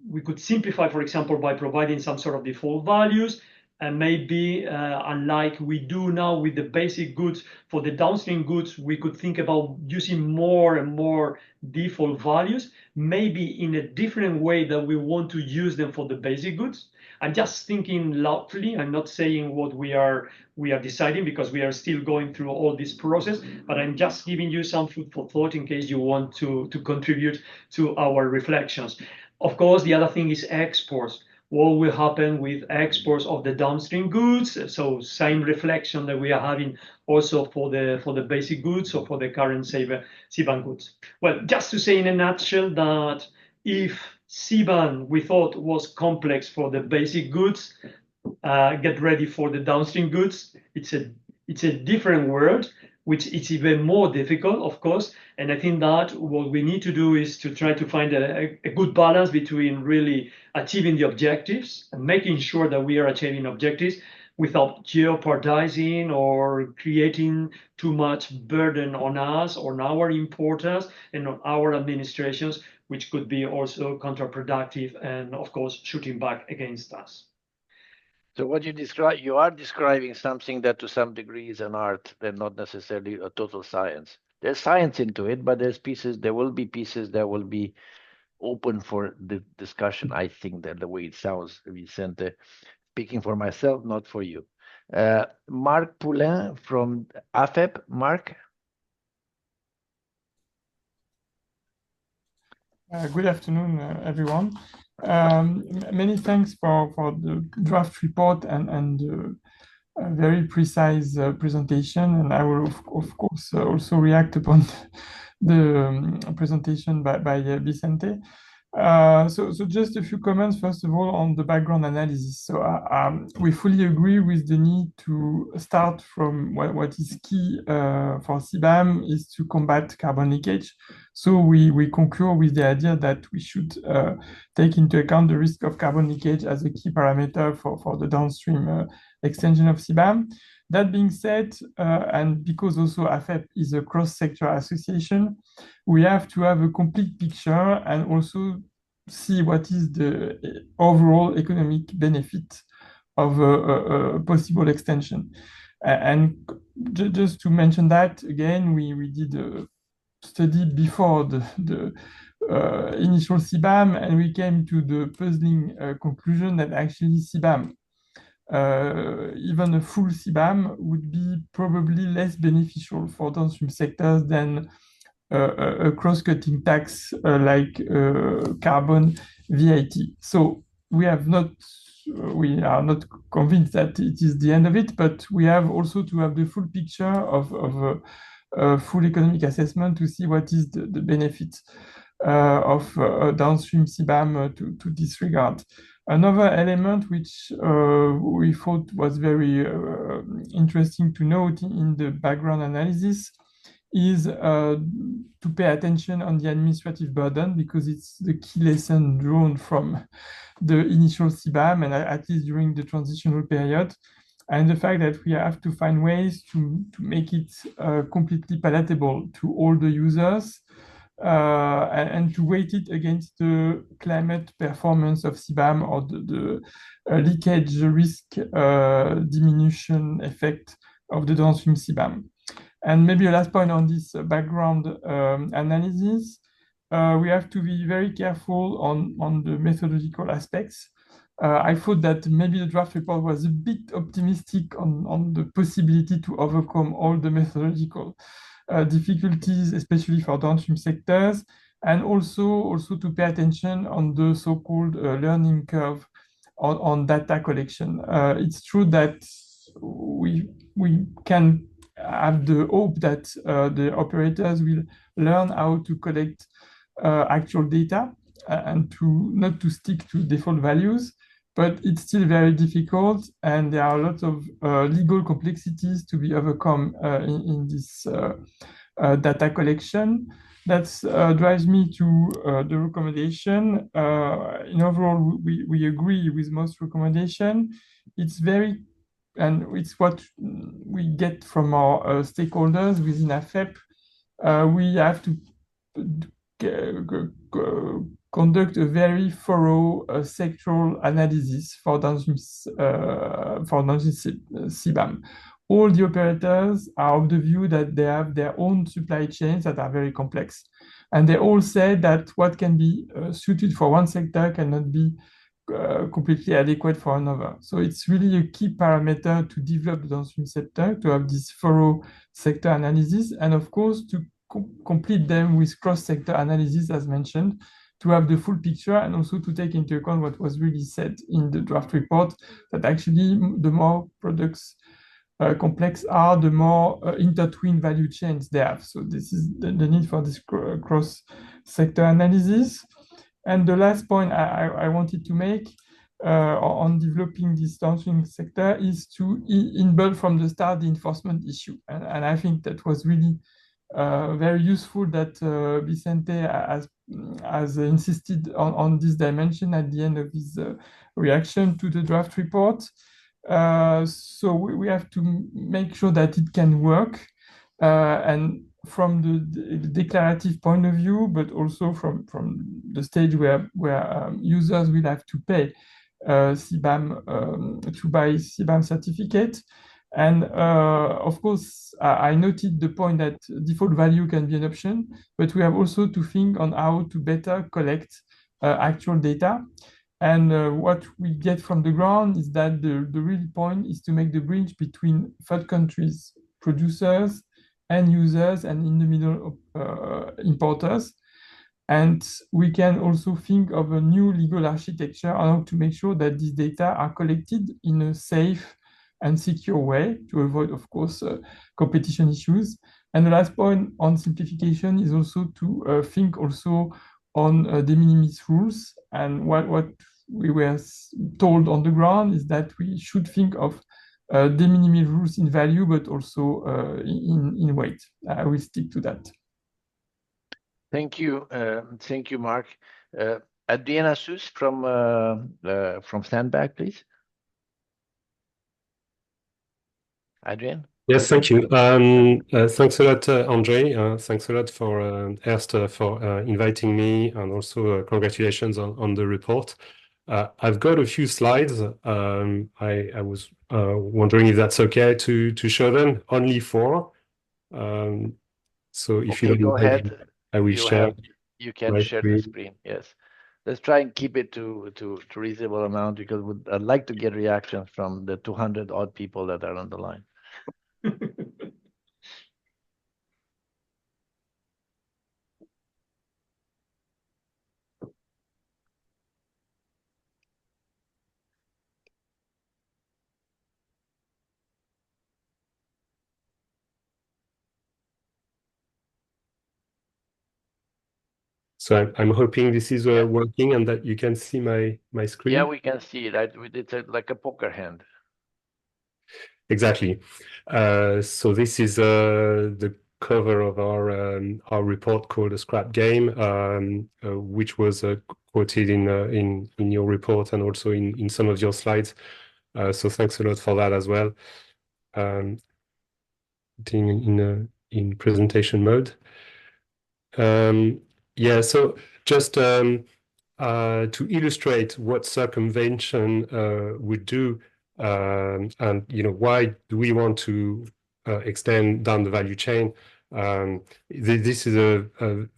E: We could simplify, for example, by providing some sort of default values, and maybe unlike we do now with the basic goods, for the downstream goods, we could think about using more and more default values, maybe in a different way that we want to use them for the basic goods. I'm just thinking loudly. I'm not saying what we are deciding, because we are still going through all this process, but I'm just giving you some food for thought in case you want to contribute to our reflections. Of course, the other thing is exports. What will happen with exports of the downstream goods? So same reflection that we are having also for the basic goods or for the current CBAM goods. Well, just to say in a nutshell that if CBAM we thought was complex for the basic goods, get ready for the downstream goods. It's a different world, which is even more difficult, of course. And I think that what we need to do is to try to find a good balance between really achieving the objectives and making sure that we are achieving objectives without jeopardizing or creating too much burden on us, on our importers, and on our administrations, which could be also counterproductive and, of course, shooting back against us.
A: So what you are describing something that to some degree is an art and not necessarily a total science. There's science into it, but there will be pieces that will be open for the discussion. I think that the way it sounds, Vicente, speaking for myself, not for you. Marc Poulin from AFEP. Marc?
F: Good afternoon, everyone. Many thanks for the draft report and very precise presentation. And I will, of course, also react upon the presentation by Vicente. So just a few comments, first of all, on the background analysis. So we fully agree with the need to start from what is key for CBAM is to combat carbon leakage. So we concur with the idea that we should take into account the risk of carbon leakage as a key parameter for the downstream extension of CBAM. That being said, and because also AFEP is a cross-sector association, we have to have a complete picture and also see what is the overall economic benefit of a possible extension. And just to mention that, again, we did a study before the initial CBAM, and we came to the puzzling conclusion that actually CBAM, even a full CBAM, would be probably less beneficial for downstream sectors than a cross-cutting tax like carbon VAT. So we are not convinced that it is the end of it, but we have also to have the full picture of a full economic assessment to see what is the benefit of downstream CBAM to disregard. Another element which we thought was very interesting to note in the background analysis is to pay attention on the administrative burden, because it's the key lesson drawn from the initial CBAM and at least during the transitional period. And the fact that we have to find ways to make it completely palatable to all the users and to weight it against the climate performance of CBAM or the leakage risk diminution effect of the downstream CBAM. And maybe a last point on this background analysis, we have to be very careful on the methodological aspects. I thought that maybe the draft report was a bit optimistic on the possibility to overcome all the methodological difficulties, especially for downstream sectors, and also to pay attention on the so-called learning curve on data collection. It's true that we can have the hope that the operators will learn how to collect actual data and not to stick to default values, but it's still very difficult, and there are a lot of legal complexities to be overcome in this data collection. That drives me to the recommendation. In overall, we agree with most recommendation. It's very, and it's what we get from our stakeholders within AFEP. We have to conduct a very thorough sectoral analysis for downstream CBAM. All the operators are of the view that they have their own supply chains that are very complex. And they all say that what can be suited for one sector cannot be completely adequate for another. So it's really a key parameter to develop the downstream sector, to have this thorough sector analysis, and of course to complete them with cross-sector analysis, as mentioned, to have the full picture, and also to take into account what was really said in the draft report, that actually the more products complex are, the more intertwined value chains they have. So this is the need for this cross-sector analysis. And the last point I wanted to make on developing this downstream sector is to involve from the start the enforcement issue. And I think that was really very useful that Vicente has insisted on this dimension at the end of his reaction to the draft report. So we have to make sure that it can work, and from the declarative point of view, but also from the stage where users will have to pay CBAM to buy CBAM certificate. And of course, I noted the point that default value can be an option, but we have also to think on how to better collect actual data. And what we get from the ground is that the real point is to make the bridge between third countries, producers, and users, and in the middle importers. And we can also think of a new legal architecture on how to make sure that these data are collected in a safe and secure way to avoid, of course, competition issues. And the last point on simplification is also to think also on de minimis rules. And what we were told on the ground is that we should think of de minimis rules in value, but also in weight. I will stick to that.
A: Thank you, Mark. Adriana Sus from Sandbag, please. Adrian?
G: Yes, thank you. Thanks a lot, Andre. Thanks a lot for Erst for inviting me, and also congratulations on the report. I've got a few slides. I was wondering if that's okay to show them. Only 4. So if you don't
A: go
G: mind,
A: ahead.
G: I will share.
A: You can
G: my
A: share
G: screen.
A: the screen. Yes. Let's try and keep it to reasonable amount, because I'd like to get reactions from the 200 odd people that are on the line.
G: So I'm hoping this is working and that you can see my screen.
A: Yeah, we can see it. It's like a poker hand.
G: Exactly. So this is the cover of our report called a scrap game, which was quoted in your report and also in some of your slides. So thanks a lot for that as well. In presentation mode. Yeah, so just to illustrate what circumvention would do, and why do we want to extend down the value chain? This is a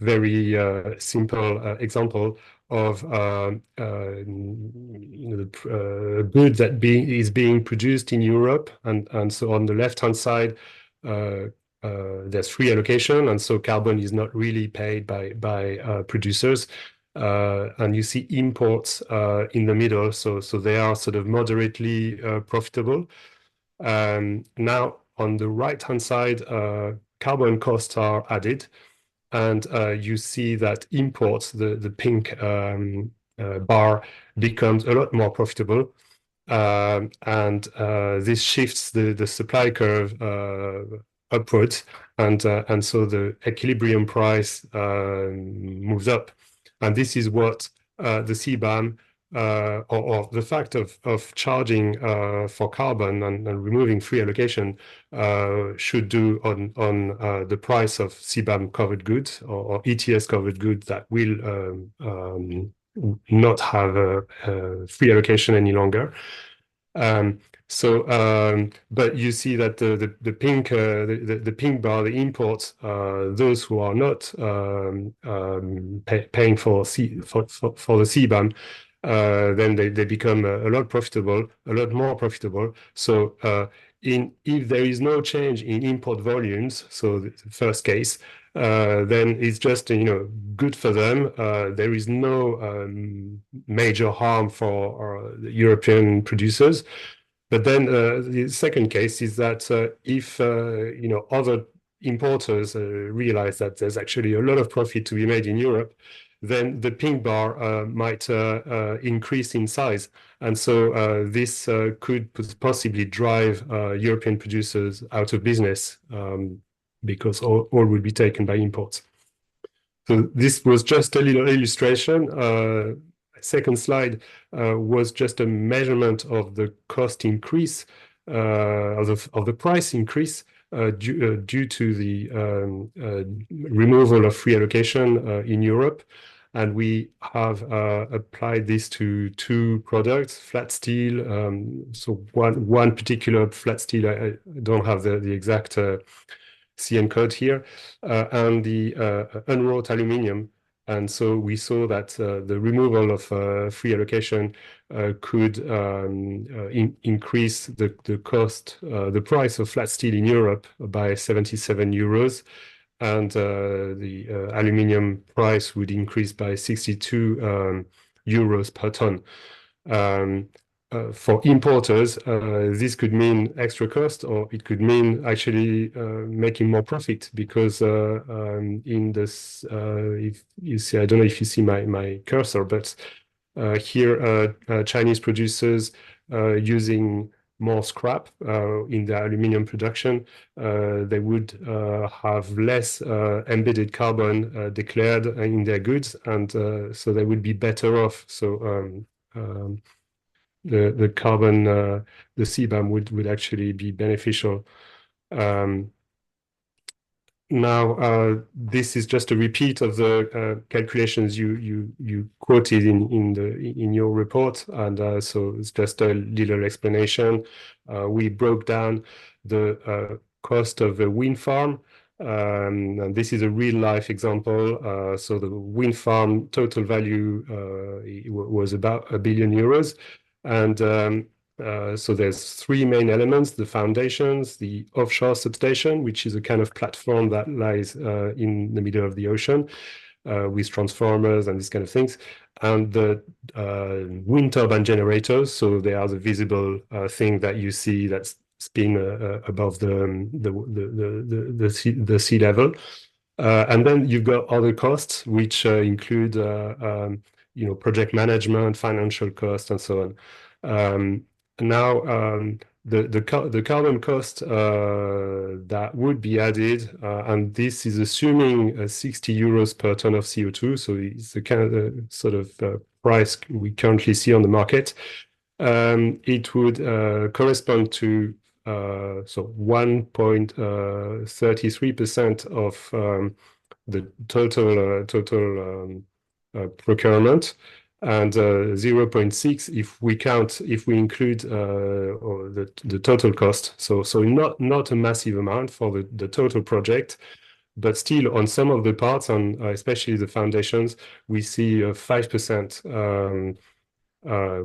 G: very simple example of good that is being produced in Europe, and so on the left-hand side, there's free allocation, and so carbon is not really paid by producers. And you see imports in the middle, so they are sort of moderately profitable. Now, on the right-hand side, carbon costs are added, and you see that imports, the pink bar, becomes a lot more profitable. And this shifts the supply curve upwards, and so the equilibrium price moves up. And this is what the CBAM or the fact of charging for carbon and removing free allocation should do on the price of CBAM covered goods or ETS covered goods that will not have free allocation any longer. But you see that the pink bar, the imports, those who are not paying for the CBAM, then they become a lot more profitable. So if there is no change in import volumes, so the first case, then it's just good for them. There is no major harm for the European producers. But then the second case is that if other importers realize that there's actually a lot of profit to be made in Europe, then the pink bar might increase in size. And so this could possibly drive European producers out of business because all will be taken by imports. So this was just a little illustration. Second slide was just a measurement of the cost increase, of the price increase due to the removal of free allocation in Europe. And we have applied this to 2 products, flat steel. So one particular flat steel, I don't have the exact CN code here, and the unwrought aluminium. And so we saw that the removal of free allocation could increase the cost, the price of flat steel in Europe by 77 euros. And the aluminium price would increase by 62 euros per ton. for importers, this could mean extra cost, or it could mean actually making more profit because in this, if you see, I don't know if you see my cursor, but here Chinese producers using more scrap in the aluminium production, they would have less embedded carbon declared in their goods, and so they would be better off. So the carbon, the CBAM would actually be beneficial. Now, this is just a repeat of the calculations you quoted in your report, and so it's just a little explanation. We broke down the cost of a wind farm, and this is a real life example. So the wind farm total value was about €1 billion, and so there's three main elements: the foundations, the offshore substation, which is a kind of platform that lies in the middle of the ocean with transformers and these kind of things, and the wind turbine generators. So they are the visible thing that you see that's spin above the sea level. And then you've got other costs, which include project management, financial costs, and so on. Now, the carbon cost that would be added, and this is assuming 60 euros per ton of CO2, so it's the kind of sort of price we currently see on the market. It would correspond to 1.33% of the total procurement, and 0.6 if we include the total cost. So not a massive amount for the total project, but still on some of the parts, and especially the foundations, we see a 5%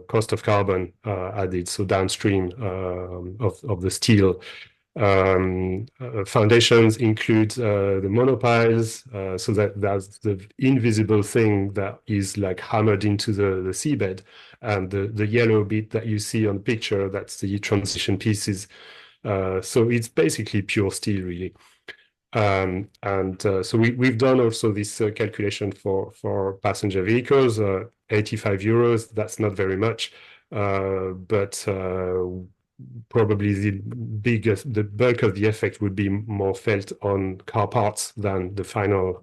G: cost of carbon added, so downstream of the steel. Foundations include the monopiles, so that's the invisible thing that is like hammered into the seabed, and the yellow bit that you see on the picture, that's the transition pieces. So it's basically pure steel, really. So we've done also this calculation for passenger vehicles, 85 euros. That's not very much, but probably the bulk of the effect would be more felt on car parts than the final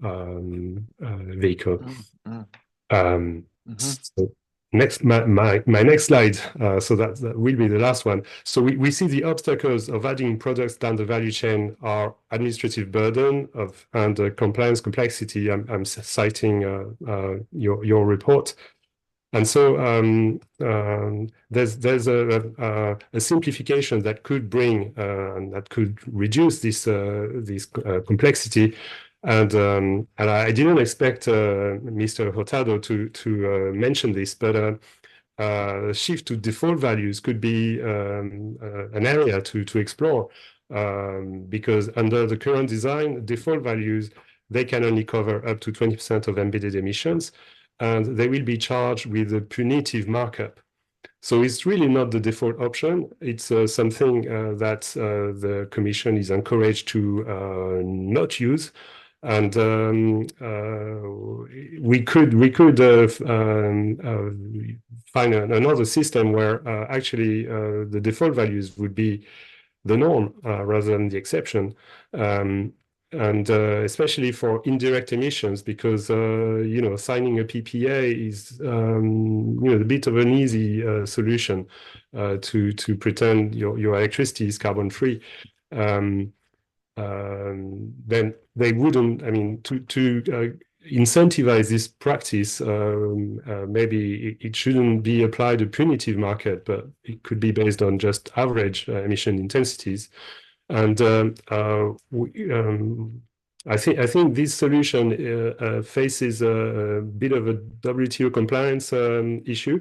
G: vehicle. So next, my next slide. So that will be the last one. So we see the obstacles of adding products down the value chain are administrative burden and compliance complexity. I'm citing your report. And so there's a simplification that could bring and that could reduce this complexity. And I didn't expect Mr. Hurtado to mention this, but shift to default values could be an area to explore, because under the current design, default values, they can only cover up to 20% of embedded emissions, and they will be charged with a punitive markup. So it's really not the default option. It's something that the Commission is encouraged to not use. And we could find another system where actually the default values would be the norm rather than the exception. And especially for indirect emissions, because signing a PPA is a bit of an easy solution to pretend your electricity is carbon free. Then they wouldn't. I mean, to incentivize this practice, maybe it shouldn't be applied a punitive market, but it could be based on just average emission intensities. And I think this solution faces a bit of a WTO compliance issue.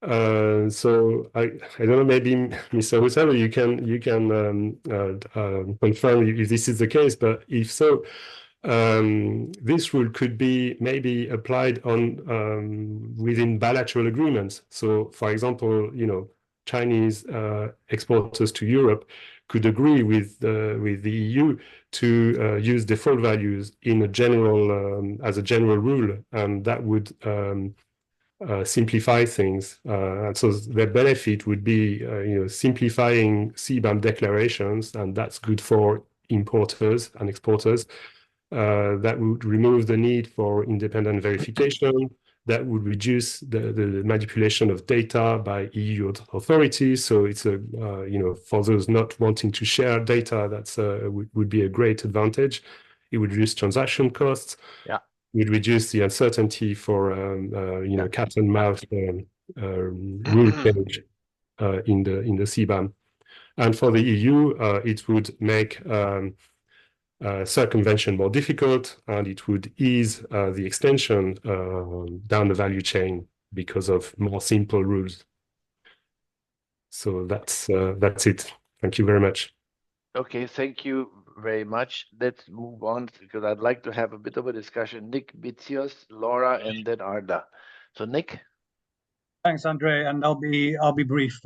G: So I don't know, maybe Mr. Hurtado, you can confirm if this is the case, but if so, this rule could be maybe applied on within bilateral agreements. So, for example, Chinese exporters to Europe could agree with the EU to use default values in a general as a general rule, and that would simplify things. And so the benefit would be simplifying CBAM declarations, and that's good for importers and exporters. That would remove the need for independent verification. That would reduce the manipulation of data by EU authorities. So it's for those not wanting to share data, that's would be a great advantage. It would reduce transaction costs.
A: Yeah.
G: It would reduce the uncertainty for cat and mouse rule change in the CBAM. And for the EU, it would make circumvention more difficult, and it would ease the extension down the value chain because of more simple rules. So that's it. Thank you very much.
A: Okay, thank you very much. Let's move on because I'd like to have a bit of a discussion. Nick Bitsios, Laura, and then Arda. So Nick.
H: Thanks, Andre, and I'll be brief.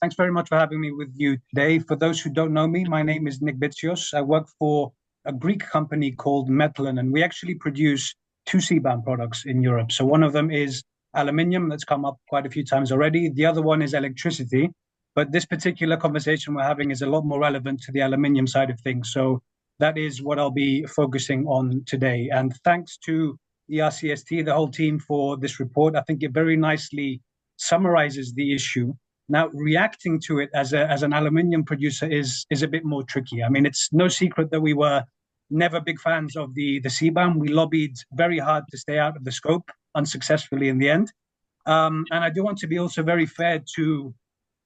H: Thanks very much for having me with you today. For those who don't know me, my name is Nick Bitsios. I work for a Greek company called Metalin, and we actually produce two CBAM products in Europe. So one of them is aluminium, that's come up quite a few times already. The other one is electricity, but this particular conversation we're having is a lot more relevant to the aluminium side of things. So that is what I'll be focusing on today. And thanks to ERCST, the whole team, for this report. I think it very nicely summarizes the issue. Now, reacting to it as an aluminium producer is a bit more tricky. I mean, it's no secret that we were never big fans of the CBAM. We lobbied very hard to stay out of the scope, unsuccessfully in the end. And I do want to be also very fair to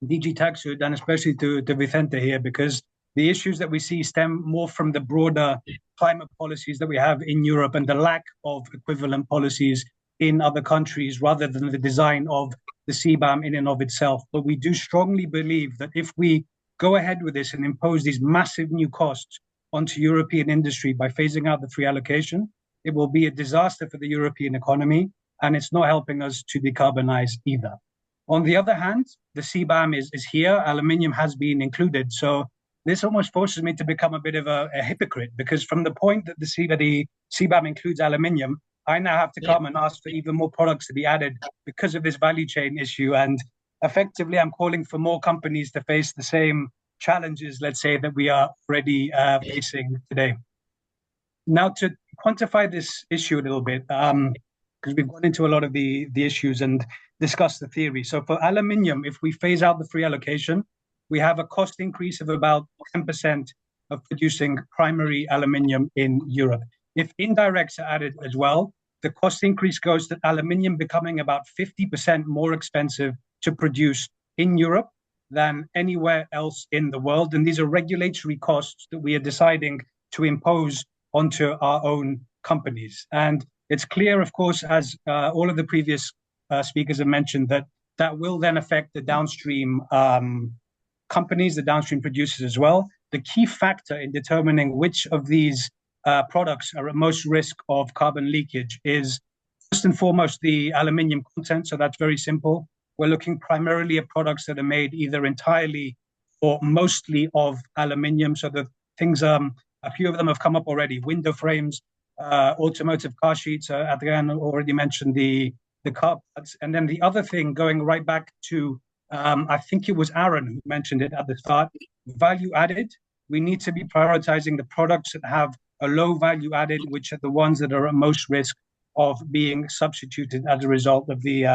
H: DG Taxud and especially to Vicente here, because the issues that we see stem more from the broader climate policies that we have in Europe and the lack of equivalent policies in other countries rather than the design of the CBAM in and of itself. But we do strongly believe that if we go ahead with this and impose these massive new costs onto European industry by phasing out the free allocation, it will be a disaster for the European economy, and it's not helping us to decarbonize either. On the other hand, the CBAM is here. Aluminium has been included. So this almost forces me to become a bit of a hypocrite, because from the point that the CBAM includes aluminium, I now have to come and ask for even more products to be added because of this value chain issue. And effectively, I'm calling for more companies to face the same challenges, let's say, that we are already facing today. Now, to quantify this issue a little bit, because we've gone into a lot of the issues and discussed the theory. So for aluminium, if we phase out the free allocation, we have a cost increase of about 10% of producing primary aluminium in Europe. If indirects are added as well, the cost increase goes to aluminium becoming about 50% more expensive to produce in Europe than anywhere else in the world. And these are regulatory costs that we are deciding to impose onto our own companies. And it's clear, of course, as all of the previous speakers have mentioned, that will then affect the downstream companies, the downstream producers as well. The key factor in determining which of these products are at most risk of carbon leakage is first and foremost the aluminium content. So that's very simple. We're looking primarily at products that are made either entirely or mostly of aluminium. So the things, a few of them have come up already: window frames, automotive car sheets. Adrian already mentioned the car parts. And then the other thing, going right back to I think it was Aaron who mentioned it at the start, value added. We need to be prioritizing the products that have a low value added, which are the ones that are at most risk of being substituted as a result of the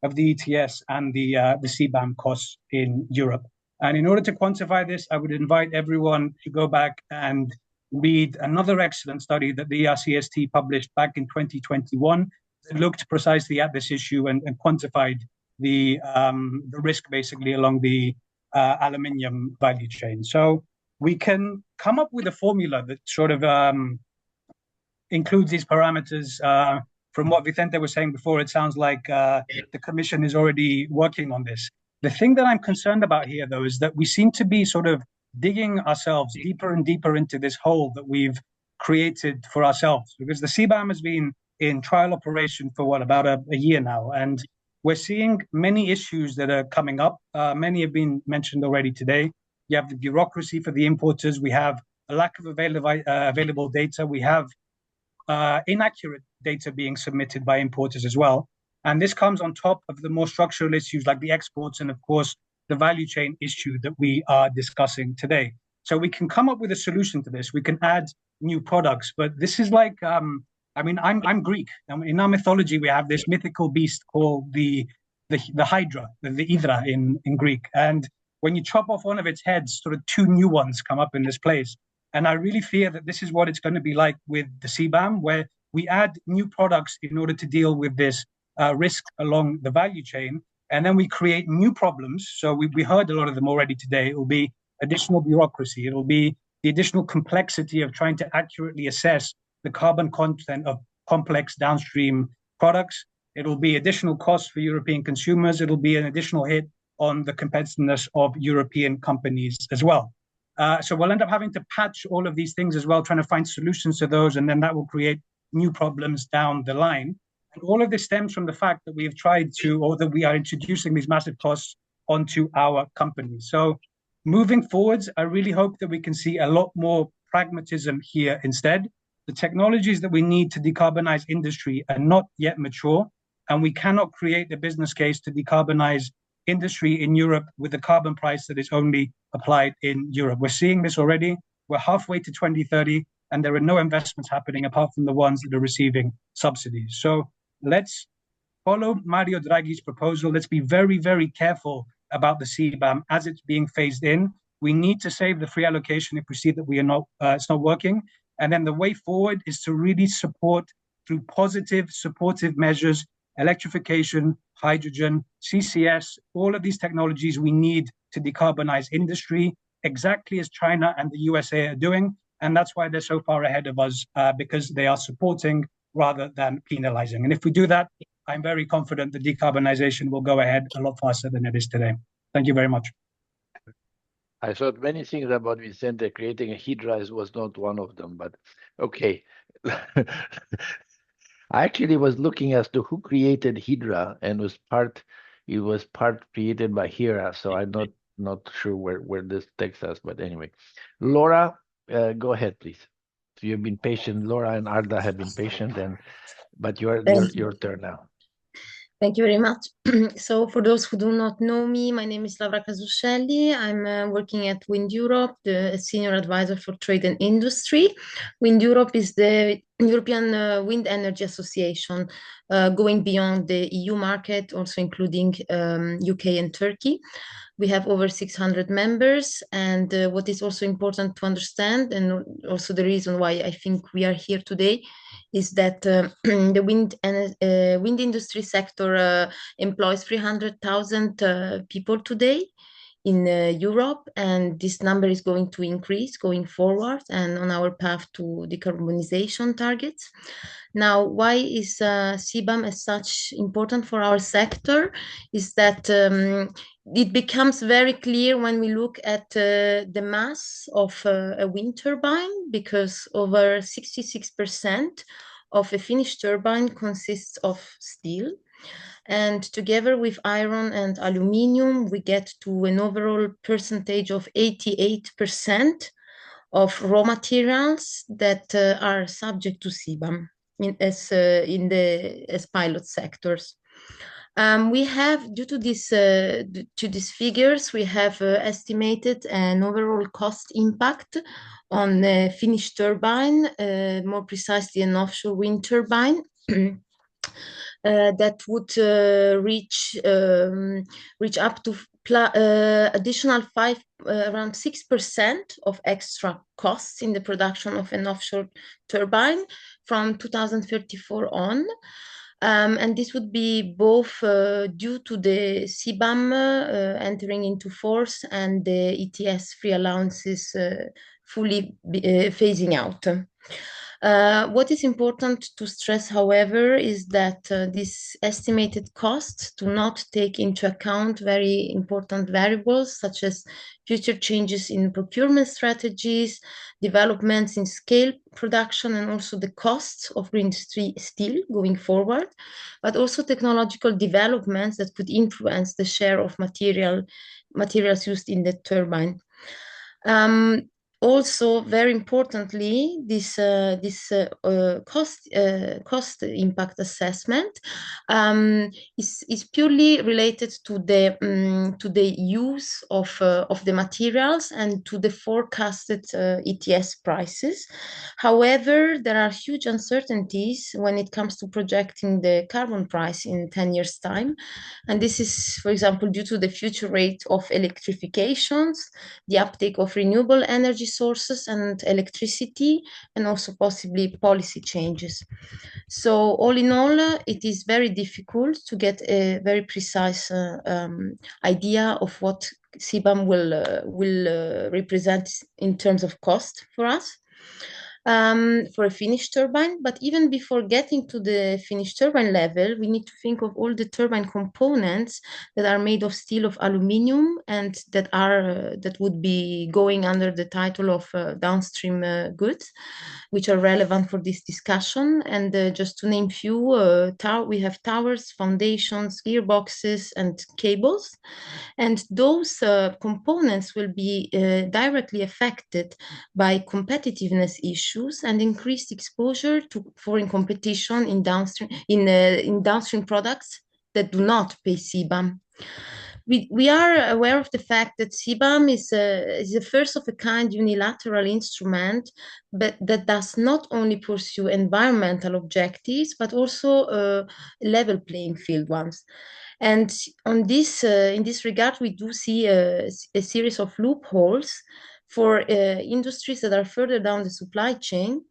H: ETS and the CBAM costs in Europe. And in order to quantify this, I would invite everyone to go back and read another excellent study that the ERCST published back in 2021 that looked precisely at this issue and quantified the risk basically along the aluminium value chain. So we can come up with a formula that sort of includes these parameters. From what Vicente was saying before, it sounds like the Commission is already working on this. The thing that I'm concerned about here, though, is that we seem to be sort of digging ourselves deeper and deeper into this hole that we've created for ourselves, because the CBAM has been in trial operation for about a year now. And we're seeing many issues that are coming up. Many have been mentioned already today. You have the bureaucracy for the importers. We have a lack of available data. We have inaccurate data being submitted by importers as well. And this comes on top of the more structural issues like the exports and, of course, the value chain issue that we are discussing today. So we can come up with a solution to this. We can add new products, but this is like, I'm Greek. In our mythology, we have this mythical beast called the Hydra, the Hydra in Greek. And when you chop off one of its heads, sort of two new ones come up in this place. And I really fear that this is what it's going to be like with the CBAM, where we add new products in order to deal with this risk along the value chain. And then we create new problems. So we heard a lot of them already today. It will be additional bureaucracy. It will be the additional complexity of trying to accurately assess the carbon content of complex downstream products. It will be additional costs for European consumers. It will be an additional hit on the competitiveness of European companies as well. So we'll end up having to patch all of these things as well, trying to find solutions to those, and then that will create new problems down the line. And all of this stems from the fact that we have tried to, or that we are introducing these massive costs onto our companies. So moving forwards, I really hope that we can see a lot more pragmatism here instead. The technologies that we need to decarbonize industry are not yet mature, and we cannot create the business case to decarbonize industry in Europe with a carbon price that is only applied in Europe. We're seeing this already. We're halfway to 2030, and there are no investments happening apart from the ones that are receiving subsidies. So let's follow Mario Draghi's proposal. Let's be very, very careful about the CBAM as it's being phased in. We need to save the free allocation if we see that it's not working. And then the way forward is to really support through positive, supportive measures, electrification, hydrogen, CCS, all of these technologies we need to decarbonize industry, exactly as China and the USA are doing. And that's why they're so far ahead of us, because they are supporting rather than penalizing. And if we do that, I'm very confident that decarbonization will go ahead a lot faster than it is today. Thank you very much.
A: I thought many things about Vicente creating a Hydra was not one of them, but okay. I actually was looking as to who created Hydra, and it was part created by Hera, so I'm not sure where this takes us, but anyway. Laura, go ahead, please. So you've been patient. Laura and Arda have been patient, but your turn now.
I: Thank you very much. So for those who do not know me, my name is Laura Casuscelli. I'm working at Wind Europe, the Senior Advisor for Trade and Industry. Wind Europe is the European Wind Energy Association, going beyond the EU market, also including UK and Turkey. We have over 600 members, and what is also important to understand, and also the reason why I think we are here today, is that the wind industry sector employs 300,000 people today in Europe, and this number is going to increase going forward and on our path to decarbonization targets. Now, why is CBAM as such important for our sector? Is that it becomes very clear when we look at the mass of a wind turbine, because over 66% of a finished turbine consists of steel. And together with iron and aluminium, we get to an overall percentage of 88% of raw materials that are subject to CBAM as pilot sectors. We have, due to these figures, we have estimated an overall cost impact on the finished turbine, more precisely an offshore wind turbine, that would reach up to additional around 6% of extra costs in the production of an offshore turbine from 2034 on. And this would be both due to the CBAM entering into force and the ETS free allowances fully phasing out. What is important to stress, however, is that these estimated costs do not take into account very important variables such as future changes in procurement strategies, developments in scale production, and also the costs of green steel going forward, but also technological developments that could influence the share of materials used in the turbine. Also, very importantly, this cost impact assessment is purely related to the use of the materials and to the forecasted ETS prices. However, there are huge uncertainties when it comes to projecting the carbon price in 10 years' time, and this is, for example, due to the future rate of electrifications, the uptake of renewable energy sources and electricity, and also possibly policy changes. So all in all, it is very difficult to get a very precise idea of what CBAM will represent in terms of cost for us. For a finished turbine. But even before getting to the finished turbine level, we need to think of all the turbine components that are made of steel, of aluminium, and that would be going under the title of downstream goods, which are relevant for this discussion. And just to name few, we have towers, foundations, gearboxes, and cables. And those components will be directly affected by competitiveness issues and increased exposure to foreign competition in downstream products that do not pay CBAM. We are aware of the fact that CBAM is a first of a kind unilateral instrument, but that does not only pursue environmental objectives, but also level playing field ones. And on this, in this regard, we do see a series of loopholes for industries that are further down the supply chain,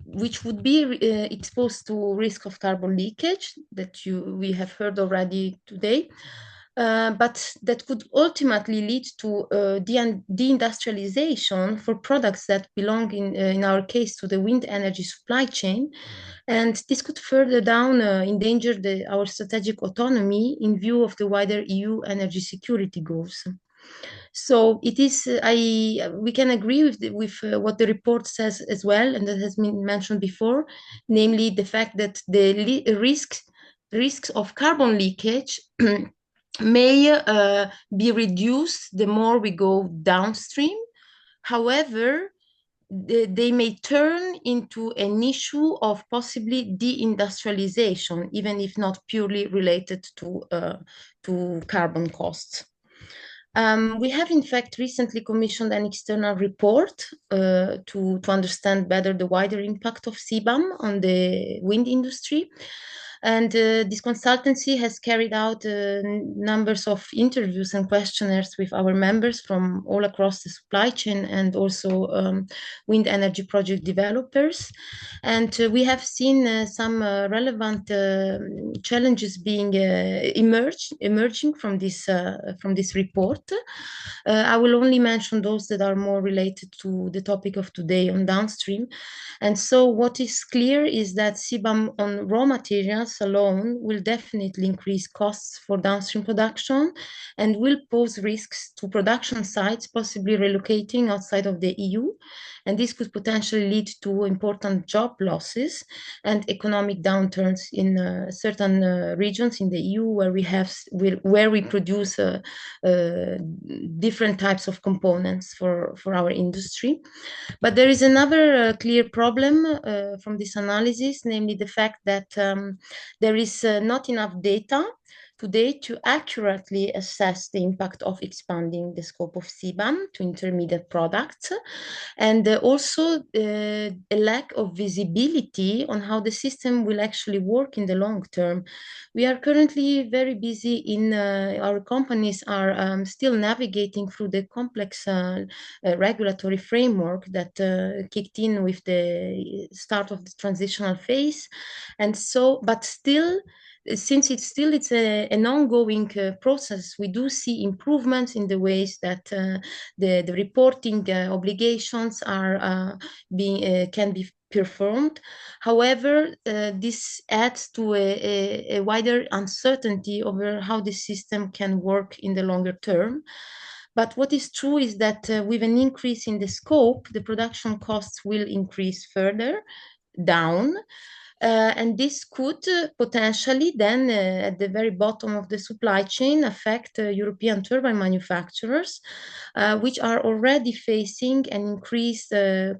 I: which would be exposed to risk of carbon leakage that we have heard already today, but that could ultimately lead to deindustrialization for products that belong, in our case, to the wind energy supply chain. And this could further down endanger our strategic autonomy in view of the wider EU energy security goals. So it is. We can agree with what the report says as well, and that has been mentioned before, namely the fact that the risks of carbon leakage may be reduced the more we go downstream. However, they may turn into an issue of possibly deindustrialization, even if not purely related to carbon costs. We have, in fact, recently commissioned an external report to understand better the wider impact of CBAM on the wind industry. And this consultancy has carried out numbers of interviews and questionnaires with our members from all across the supply chain and also wind energy project developers. And we have seen some relevant challenges being emerging from this report. I will only mention those that are more related to the topic of today on downstream. And so what is clear is that CBAM on raw materials alone will definitely increase costs for downstream production and will pose risks to production sites, possibly relocating outside of the EU. And this could potentially lead to important job losses and economic downturns in certain regions in the EU where we produce different types of components for our industry. But there is another clear problem from this analysis, namely the fact that there is not enough data today to accurately assess the impact of expanding the scope of CBAM to intermediate products, and also a lack of visibility on how the system will actually work in the long term. We are currently very busy our companies are still navigating through the complex regulatory framework that kicked in with the start of the transitional phase. And so, but still, since it's an ongoing process, we do see improvements in the ways that the reporting obligations are can be performed. However, this adds to a wider uncertainty over how the system can work in the longer term. But what is true is that with an increase in the scope, the production costs will increase further down. And this could potentially then, at the very bottom of the supply chain, affect European turbine manufacturers, which are already facing an increased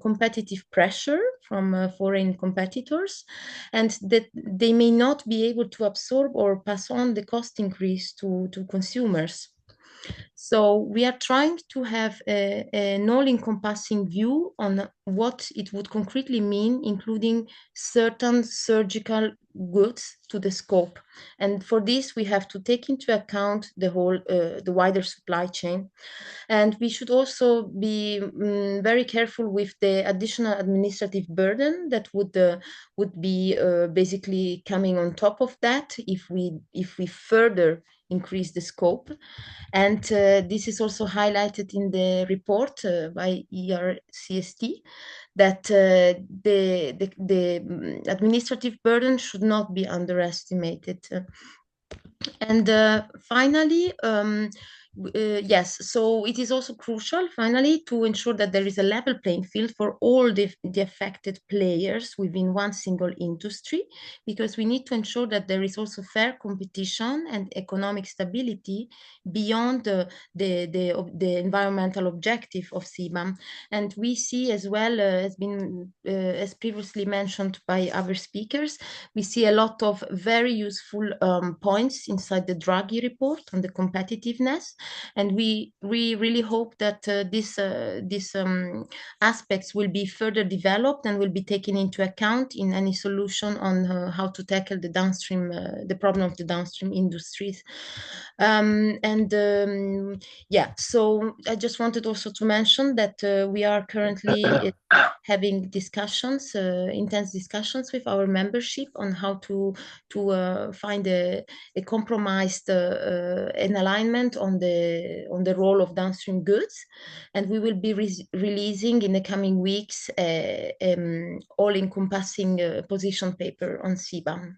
I: competitive pressure from foreign competitors, and that they may not be able to absorb or pass on the cost increase to consumers. So we are trying to have an all-encompassing view on what it would concretely mean, including certain surgical goods to the scope. And for this, we have to take into account the wider supply chain. And we should also be very careful with the additional administrative burden that would be basically coming on top of that if we further increase the scope. And this is also highlighted in the report by ERCST, that the administrative burden should not be underestimated. And finally, yes, so it is also crucial, finally, to ensure that there is a level playing field for all the affected players within one single industry, because we need to ensure that there is also fair competition and economic stability beyond the environmental objective of CBAM. And we see as well, as previously mentioned by other speakers, we see a lot of very useful points inside the Draghi report on the competitiveness. And we really hope that these aspects will be further developed and will be taken into account in any solution on how to tackle the problem of the downstream industries. Yeah, so I just wanted also to mention that we are currently having discussions, intense discussions with our membership on how to find a compromised an alignment on the role of downstream goods, and we will be releasing in the coming weeks all-encompassing position paper on CBAM.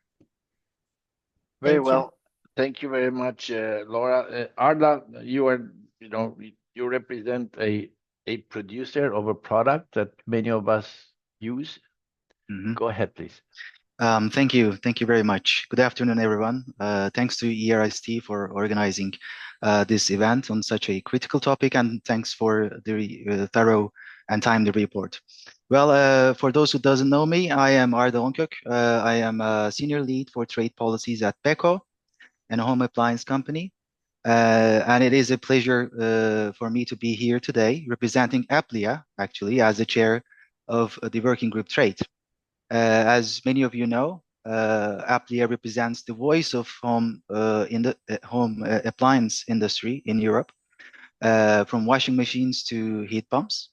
A: Very well. Thank you very much, Laura. Arda, you represent a producer of a product that many of us use. Go ahead, please.
J: Thank you. Thank you very much. Good afternoon, everyone. Thanks to ERST for organizing this event on such a critical topic, and thanks for the thorough and timely report. Well, for those who doesn't know me, I am Arda Onkök. I am a senior lead for trade policies at Beko, and a home appliance company. And it is a pleasure for me to be here today representing Aplia, actually, as the chair of the working group trade. As many of you know, Aplia represents the voice of home appliance industry in Europe, from washing machines to heat pumps.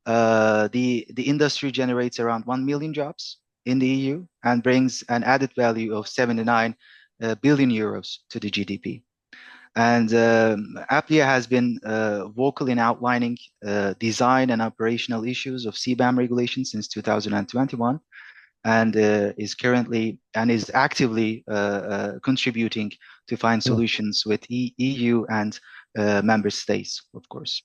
J: The industry generates around 1 million jobs in the EU and brings an added value of 79 billion euros to the GDP. And Aplia has been vocal in outlining design and operational issues of CBAM regulation since 2021, and is actively contributing to find solutions with EU and member states, of course.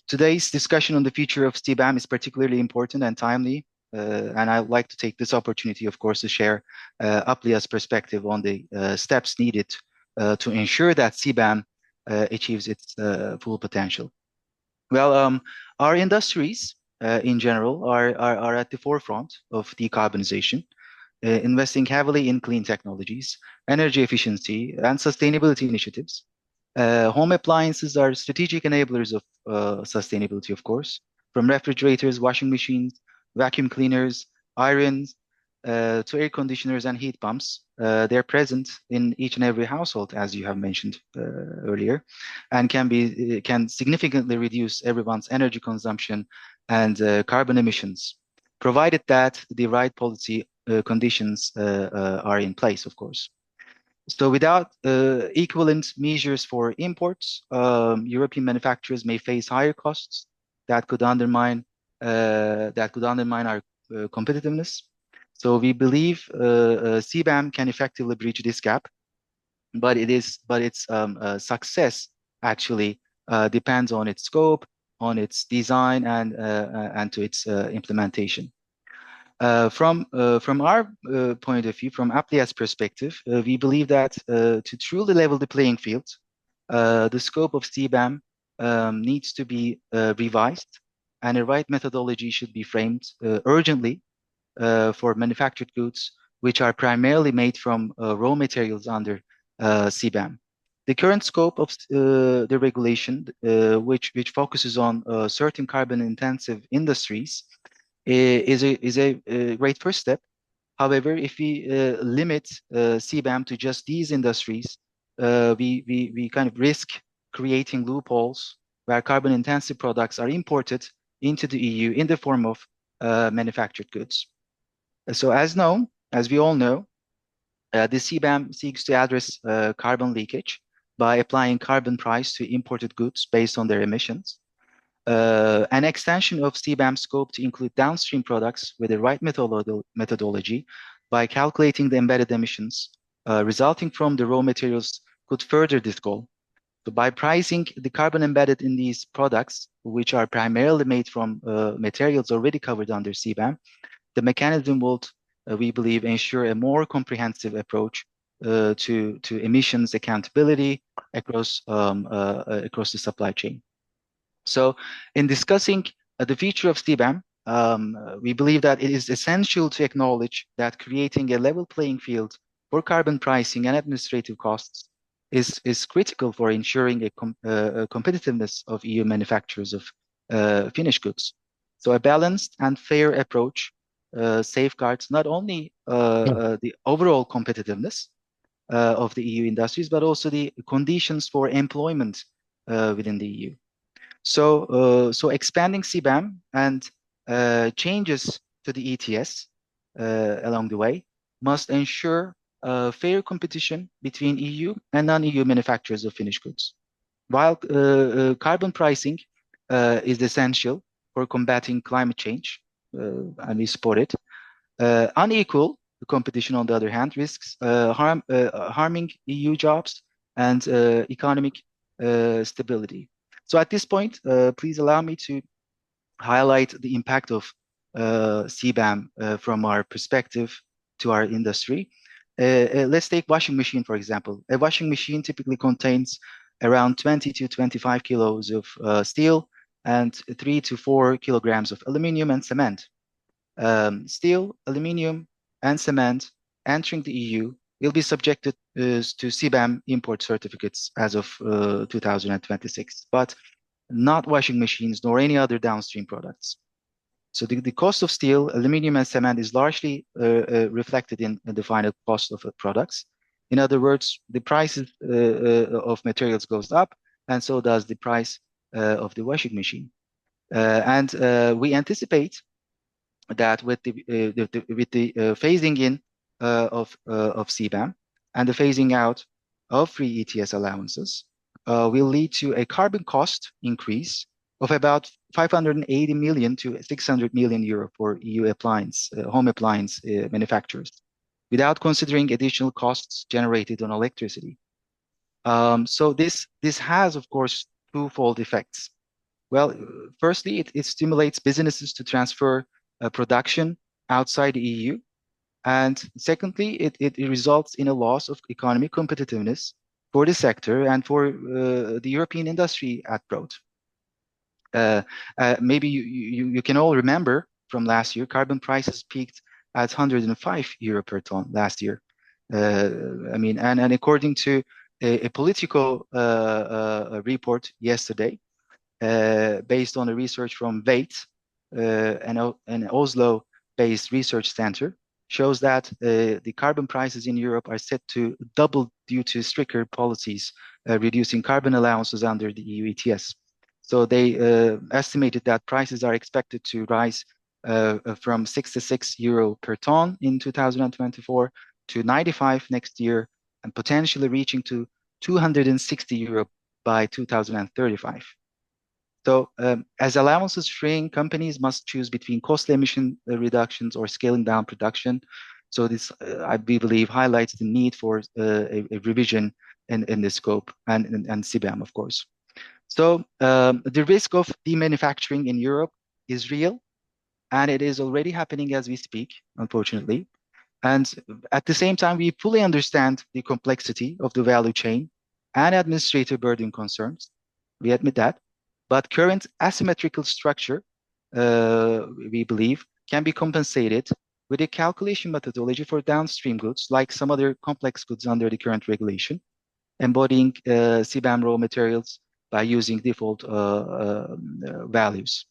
J: Today's discussion on the future of CBAM is particularly important and timely. And I would like to take this opportunity, of course, to share Aplia's perspective on the steps needed to ensure that CBAM achieves its full potential. Well, our industries in general are at the forefront of decarbonization, investing heavily in clean technologies, energy efficiency, and sustainability initiatives. Home appliances are strategic enablers of sustainability, of course, from refrigerators, washing machines, vacuum cleaners, irons, to air conditioners and heat pumps. They're present in each and every household, as you have mentioned earlier, and can significantly reduce everyone's energy consumption and carbon emissions, provided that the right policy conditions are in place, of course. So without equivalent measures for imports, European manufacturers may face higher costs that could undermine that could undermine our competitiveness. So we believe CBAM can effectively bridge this gap, but its success actually depends on its scope, on its design, and to its implementation. From our point of view, from Applia's perspective, we believe that to truly level the playing field, the scope of CBAM needs to be revised, and the right methodology should be framed urgently for manufactured goods, which are primarily made from raw materials under CBAM. The current scope of the regulation, which focuses on certain carbon-intensive industries, is a great first step. However, if we limit CBAM to just these industries, we kind of risk creating loopholes where carbon-intensive products are imported into the EU in the form of manufactured goods. So as we all know, the CBAM seeks to address carbon leakage by applying carbon price to imported goods based on their emissions. An extension of CBAM scope to include downstream products with the right methodology by calculating the embedded emissions resulting from the raw materials could further this goal. So by pricing the carbon embedded in these products, which are primarily made from materials already covered under CBAM, the mechanism will, we believe, ensure a more comprehensive approach to emissions accountability across the supply chain. So in discussing the future of CBAM, we believe that it is essential to acknowledge that creating a level playing field for carbon pricing and administrative costs is critical for ensuring a competitiveness of EU manufacturers of finished goods. So a balanced and fair approach safeguards not only the overall competitiveness of the EU industries, but also the conditions for employment within the EU. So, expanding CBAM and changes to the ETS along the way must ensure fair competition between EU and non-EU manufacturers of finished goods. While carbon pricing is essential for combating climate change, and we support it, unequal competition, on the other hand, risks harming EU jobs and economic stability. So at this point, please allow me to highlight the impact of CBAM from our perspective to our industry. Let's take washing machine, for example. A washing machine typically contains around 20 to 25 kilos of steel and 3 to 4 kilograms of aluminum and cement. Steel, aluminum, and cement entering the EU will be subjected to CBAM import certificates as of 2026, but not washing machines nor any other downstream products. So the cost of steel, aluminum, and cement is largely reflected in the final cost of products. In other words, the prices of materials goes up, and so does the price of the washing machine. And we anticipate that with the phasing in of CBAM and the phasing out of free ETS allowances will lead to a carbon cost increase of about 580 million to 600 million euro for EU appliance, home appliance manufacturers, without considering additional costs generated on electricity. So this has, of course, twofold effects. Well, firstly, it stimulates businesses to transfer production outside the EU. And secondly, it results in a loss of economic competitiveness for the sector and for the European industry at broad. Maybe you can all remember from last year, carbon prices peaked at 105 euro per ton last year. I mean, and according to a Politico report yesterday, based on a research from VEIT, an Oslo-based research center, shows that the carbon prices in Europe are set to double due to stricter policies reducing carbon allowances under the EU ETS. So they estimated that prices are expected to rise from 66 euro per ton in 2024 to 95 next year, and potentially reaching to 260 euro by 2035. So as allowances shrink, companies must choose between costly emission reductions or scaling down production. So this, we believe, highlights the need for a revision in the scope and CBAM, of course. So the risk of demanufacturing in Europe is real, and it is already happening as we speak, unfortunately. And at the same time, we fully understand the complexity of the value chain and administrative burden concerns. We admit that. But current asymmetrical structure, we believe, can be compensated with a calculation methodology for downstream goods, like some other complex goods under the current regulation, embodying CBAM raw materials by using default values.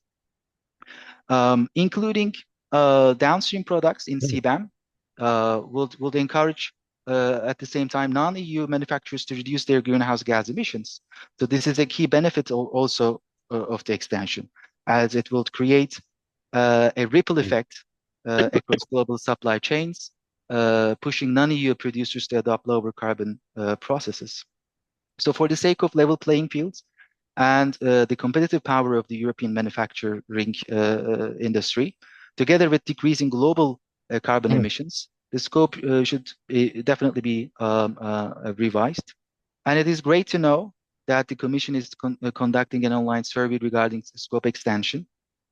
J: Including downstream products in CBAM would encourage at the same time non-EU manufacturers to reduce their greenhouse gas emissions. So this is a key benefit also of the expansion, as it will create a ripple effect across global supply chains, pushing non-EU producers to adopt lower carbon processes. So for the sake of level playing fields, and the competitive power of the European manufacturing industry, together with decreasing global carbon emissions, the scope should definitely be revised. And it is great to know that the Commission is conducting an online survey regarding scope extension.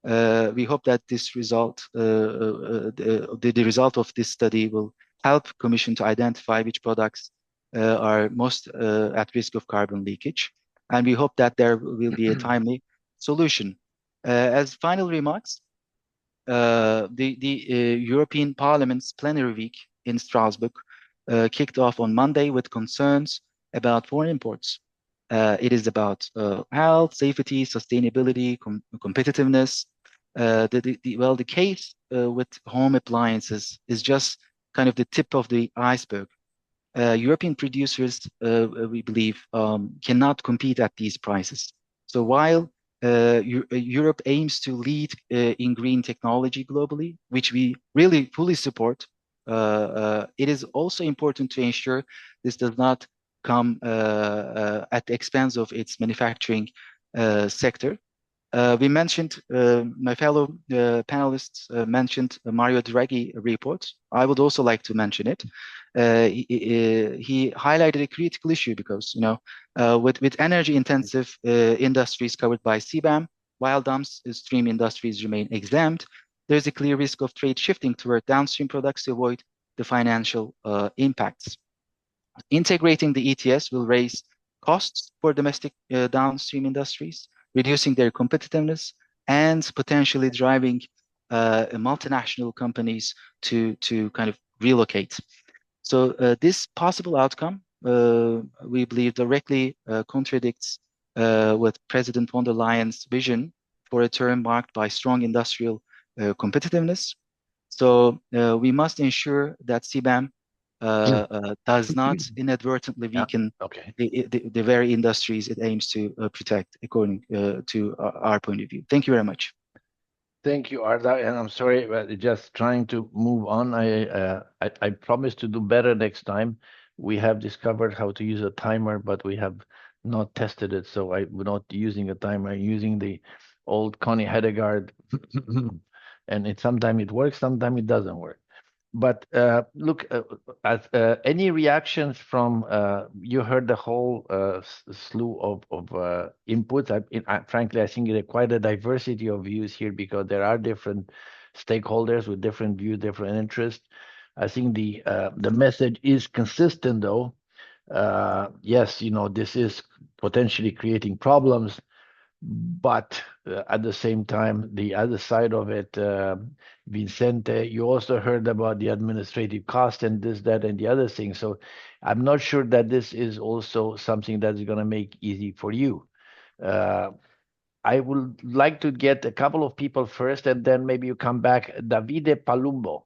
J: We hope that this result, the result of this study will help Commission to identify which products are most at risk of carbon leakage. And we hope that there will be a timely solution. As final remarks, the European Parliament's plenary week in Strasbourg kicked off on Monday with concerns about foreign imports. It is about health, safety, sustainability, competitiveness. The case with home appliances is just kind of the tip of the iceberg. European producers, we believe, cannot compete at these prices. So while Europe aims to lead in green technology globally, which we really fully support, it is also important to ensure this does not come at the expense of its manufacturing sector. We mentioned, my fellow panelists mentioned Mario Draghi report. I would also like to mention it. He highlighted a critical issue because, with energy intensive industries covered by CBAM, while downstream industries remain exempt, there's a clear risk of trade shifting toward downstream products to avoid the financial impacts. Integrating the ETS will raise costs for domestic downstream industries, reducing their competitiveness and potentially driving multinational companies to kind of relocate. So this possible outcome, we believe, directly contradicts with President von der Leyen's vision for a term marked by strong industrial competitiveness. So we must ensure that CBAM does not inadvertently weaken the very industries it aims to protect, according to our point of view. Thank you very much.
A: Thank you, Arda, and I'm sorry, but just trying to move on. I promise to do better next time. We have discovered how to use a timer, but we have not tested it, so I'm not using a timer. I'm using the old Connie Hedegaard, and sometimes it works, sometimes it doesn't work. But look, any reactions from, you heard the whole slew of inputs. Frankly, I think there are quite a diversity of views here because there are different stakeholders with different views, different interests. I think the message is consistent, though. Yes, this is potentially creating problems, but at the same time, the other side of it, Vicente, you also heard about the administrative cost and this, that, and the other thing. So I'm not sure that this is also something that's going to make easy for you. I would like to get a couple of people first, and then maybe you come back. Davide Palumbo.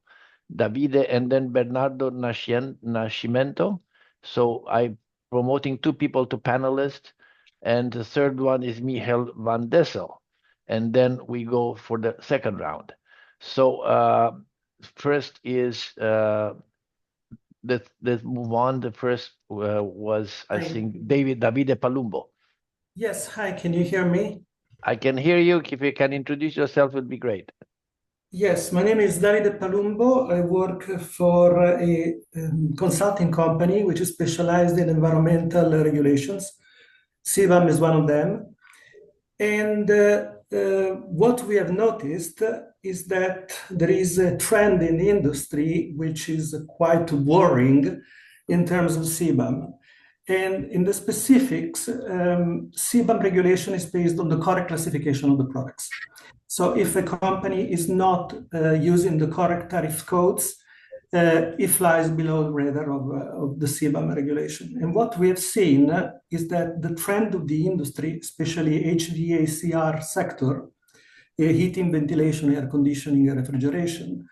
A: Davide, and then Bernardo Nascimento. So I'm promoting two people to panelists. And the third one is Michael van Dessel. And then we go for the second round. So first is, let's move on. The first was, I think, Davide Palumbo.
K: Yes, hi, can you hear me?
A: I can hear you. If you can introduce yourself, it would be great.
K: Yes, my name is Davide Palumbo. I work for a consulting company which is specialized in environmental regulations. CBAM is one of them. And what we have noticed is that there is a trend in the industry which is quite worrying in terms of CBAM. And in the specifics, CBAM regulation is based on the correct classification of the products. So if a company is not using the correct tariff codes, it flies below the radar of the CBAM regulation. And what we have seen is that the trend of the industry, especially HVACR sector, heating, ventilation, air conditioning, and refrigeration,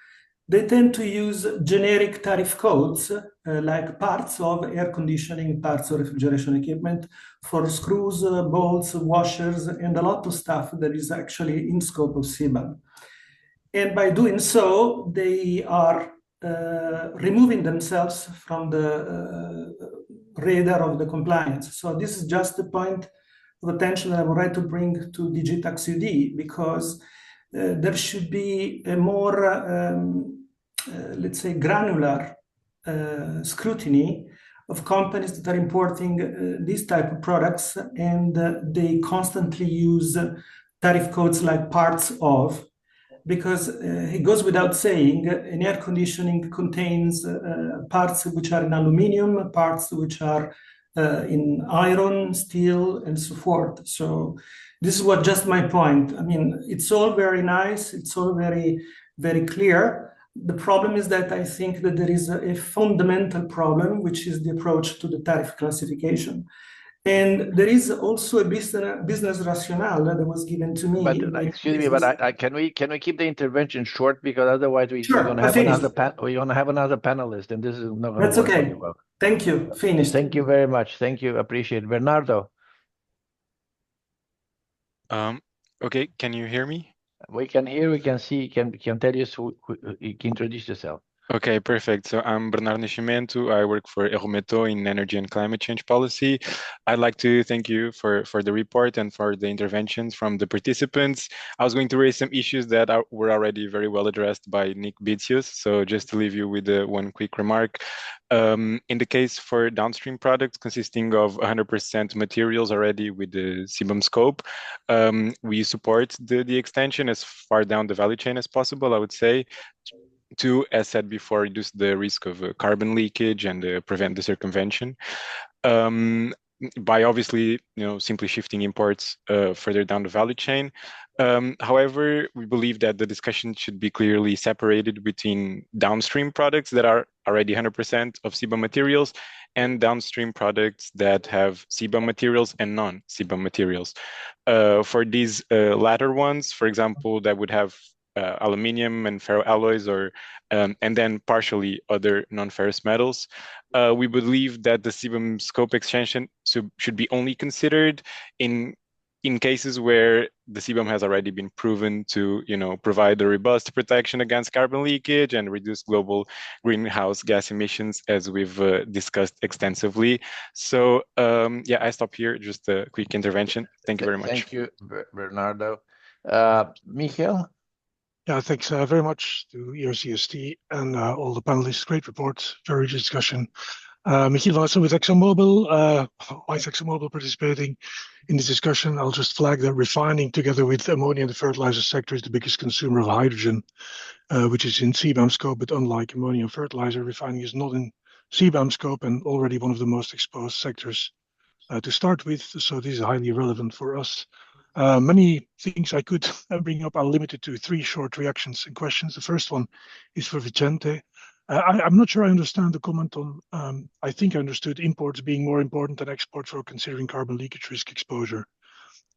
K: they tend to use generic tariff codes like parts of air conditioning, parts of refrigeration equipment for screws, bolts, washers, and a lot of stuff that is actually in scope of CBAM. And by doing so, they are removing themselves from the radar of the compliance. So this is just a point of attention that I would like to bring to DG Tax UD, because there should be a more, let's say, granular scrutiny of companies that are importing these type of products, and they constantly use tariff codes like parts of, because it goes without saying, an air conditioning contains parts which are in aluminum, parts which are in iron, steel, and so forth. So this is what just my point. I mean, it's all very nice. It's all very, very clear. The problem is that I think that there is a fundamental problem, which is the approach to the tariff classification. And there is also a business rationale that was given to me.
A: But excuse me, but can we keep the intervention short, because otherwise we're gonna have another panelist, and this is not gonna work very well.
K: Thank you. Finished.
A: Thank you very much. Thank you. Appreciate it. Bernardo.
L: Okay, can you hear me?
A: We can hear, we can see, can tell us who you can introduce yourself.
L: Okay, perfect. So I'm Bernardo Nascimento. I work for Eurometo in energy and climate change policy. I'd like to thank you for the report and for the interventions from the participants. I was going to raise some issues that were already very well addressed by Nick Bitsios. So just to leave you with one quick remark. In the case for downstream products consisting of 100% materials already with the CBAM scope, we support the extension as far down the value chain as possible, I would say, to, as said before, reduce the risk of carbon leakage and prevent the circumvention. By obviously, simply shifting imports further down the value chain. However, we believe that the discussion should be clearly separated between downstream products that are already 100% of CBAM materials and downstream products that have CBAM materials and non-CBAM materials. For these latter ones, for example, that would have aluminium and ferroalloys, or and then partially other non-ferrous metals. We believe that the CBAM scope extension should be only considered in cases where the CBAM has already been proven to, provide a robust protection against carbon leakage and reduce global greenhouse gas emissions, as we've discussed extensively. So, yeah, I stop here. Just a quick intervention. Thank you very much.
A: Thank you, Bernardo. Michael?
M: Yeah, thanks very much to ERCST and all the panelists. Great report, very rich discussion. Michiel also with ExxonMobil. Why is ExxonMobil participating in this discussion? I'll just flag that refining, together with ammonia and the fertilizer sector, is the biggest consumer of hydrogen, which is in CBAM scope. But unlike ammonia and fertilizer, refining is not in CBAM scope and already one of the most exposed sectors to start with. So this is highly relevant for us. Many things I could bring up are limited to 3 short reactions and questions. The first one is for Vicente. I'm not sure I understand the comment on, I think I understood imports being more important than exports for considering carbon leakage risk exposure.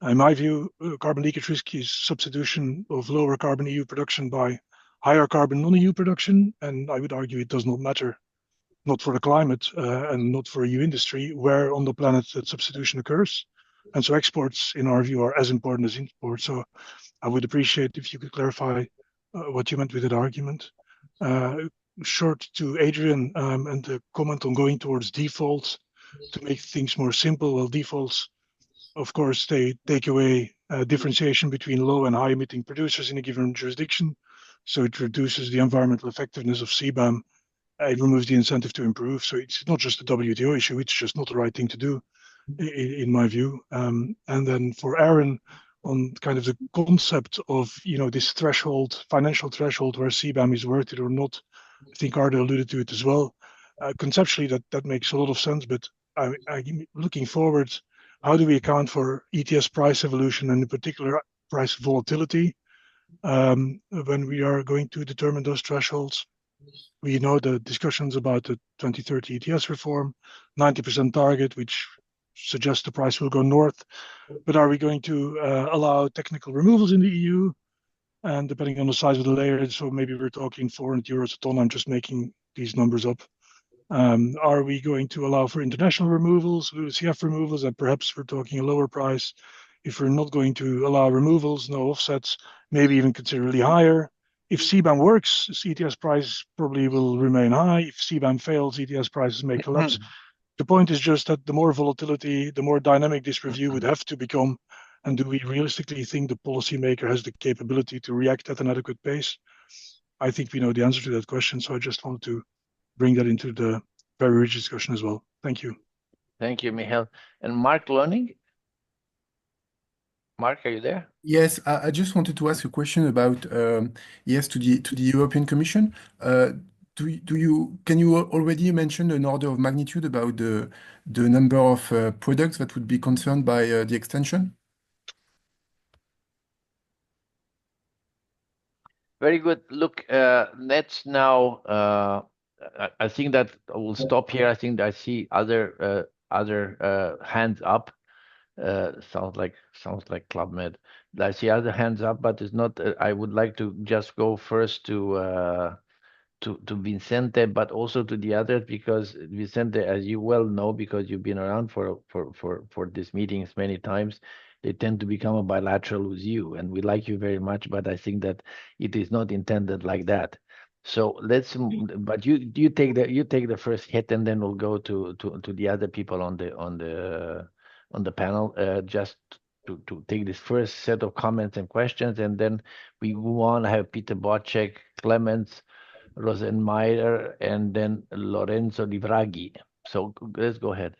M: In my view, carbon leakage risk is substitution of lower carbon EU production by higher carbon non-EU production, and I would argue it does not matter, not for the climate and not for EU industry, where on the planet that substitution occurs. And so exports, in our view, are as important as imports. So I would appreciate if you could clarify what you meant with that argument. Short to Adrian and the comment on going towards defaults to make things more simple. Well, defaults of course, they take away differentiation between low and high emitting producers in a given jurisdiction. So it reduces the environmental effectiveness of CBAM. It removes the incentive to improve. So it's not just a WTO issue, it's just not the right thing to do, in my view. And then for Aaron, on kind of the concept of, this threshold, financial threshold where CBAM is worth it or not, I think Ardo alluded to it as well. Conceptually, that makes a lot of sense, but I'm looking forward, how do we account for ETS price evolution and in particular price volatility when we are going to determine those thresholds? We know the discussions about the 2030 ETS reform, 90% target, which suggests the price will go north. But are we going to allow technical removals in the EU? And depending on the size of the layer, so maybe we're talking 400 euros a ton. I'm just making these numbers up. Are we going to allow for international removals, LULUCF removals, and perhaps we're talking a lower price? If we're not going to allow removals, no offsets, maybe even considerably higher. If CBAM works, ETS price probably will remain high. If CBAM fails, ETS prices may collapse. The point is just that the more volatility, the more dynamic this review would have to become. And do we realistically think the policymaker has the capability to react at an adequate pace? I think we know the answer to that question. So I just want to bring that into the very rich discussion as well. Thank you.
A: Thank you, Michael. And Mark Learning? Mark, are you there?
N: Yes, I just wanted to ask a question about yes, to the European Commission. Can you already mention an order of magnitude about the number of products that would be concerned by the extension?
A: Very good. Look, let's now. I think that I will stop here. I think I see other hands up. Sounds like Club Med. I see other hands up, but it's not. I would like to just go first to Vicente, but also to the others, because Vicente, as you well know, because you've been around for these meetings many times, they tend to become a bilateral with you, and we like you very much, but I think that it is not intended like that. So but you take the first hit, and then we'll go to the other people on the panel, just to take this first set of comments and questions, and then we move on. I have Peter Bocek, Clemens, Rosenmeier, and then Lorenzo Di Vraghi. So let's go ahead.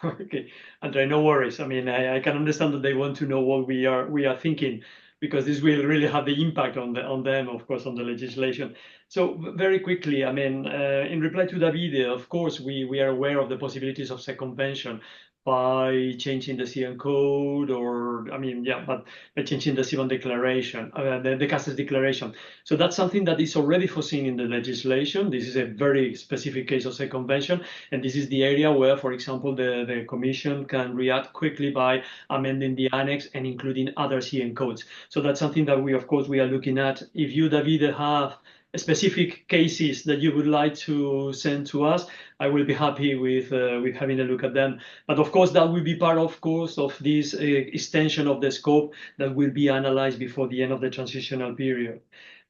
E: Okay, Andre, no worries. I mean, I can understand that they want to know what we are thinking, because this will really have the impact on them, of course, on the legislation. So very quickly, I mean, in reply to Davide, of course, we are aware of the possibilities of circumvention by changing the CBAM code, or, I mean, yeah, but by changing the CBAM declaration, the CASES declaration. So that's something that is already foreseen in the legislation. This is a very specific case of circumvention, and this is the area where, for example, the Commission can react quickly by amending the annex and including other CBAM codes. So that's something that we are looking at. If you, Davide, have specific cases that you would like to send to us, I will be happy with having a look at them. But of course, that will be part, of course, of this extension of the scope that will be analyzed before the end of the transitional period.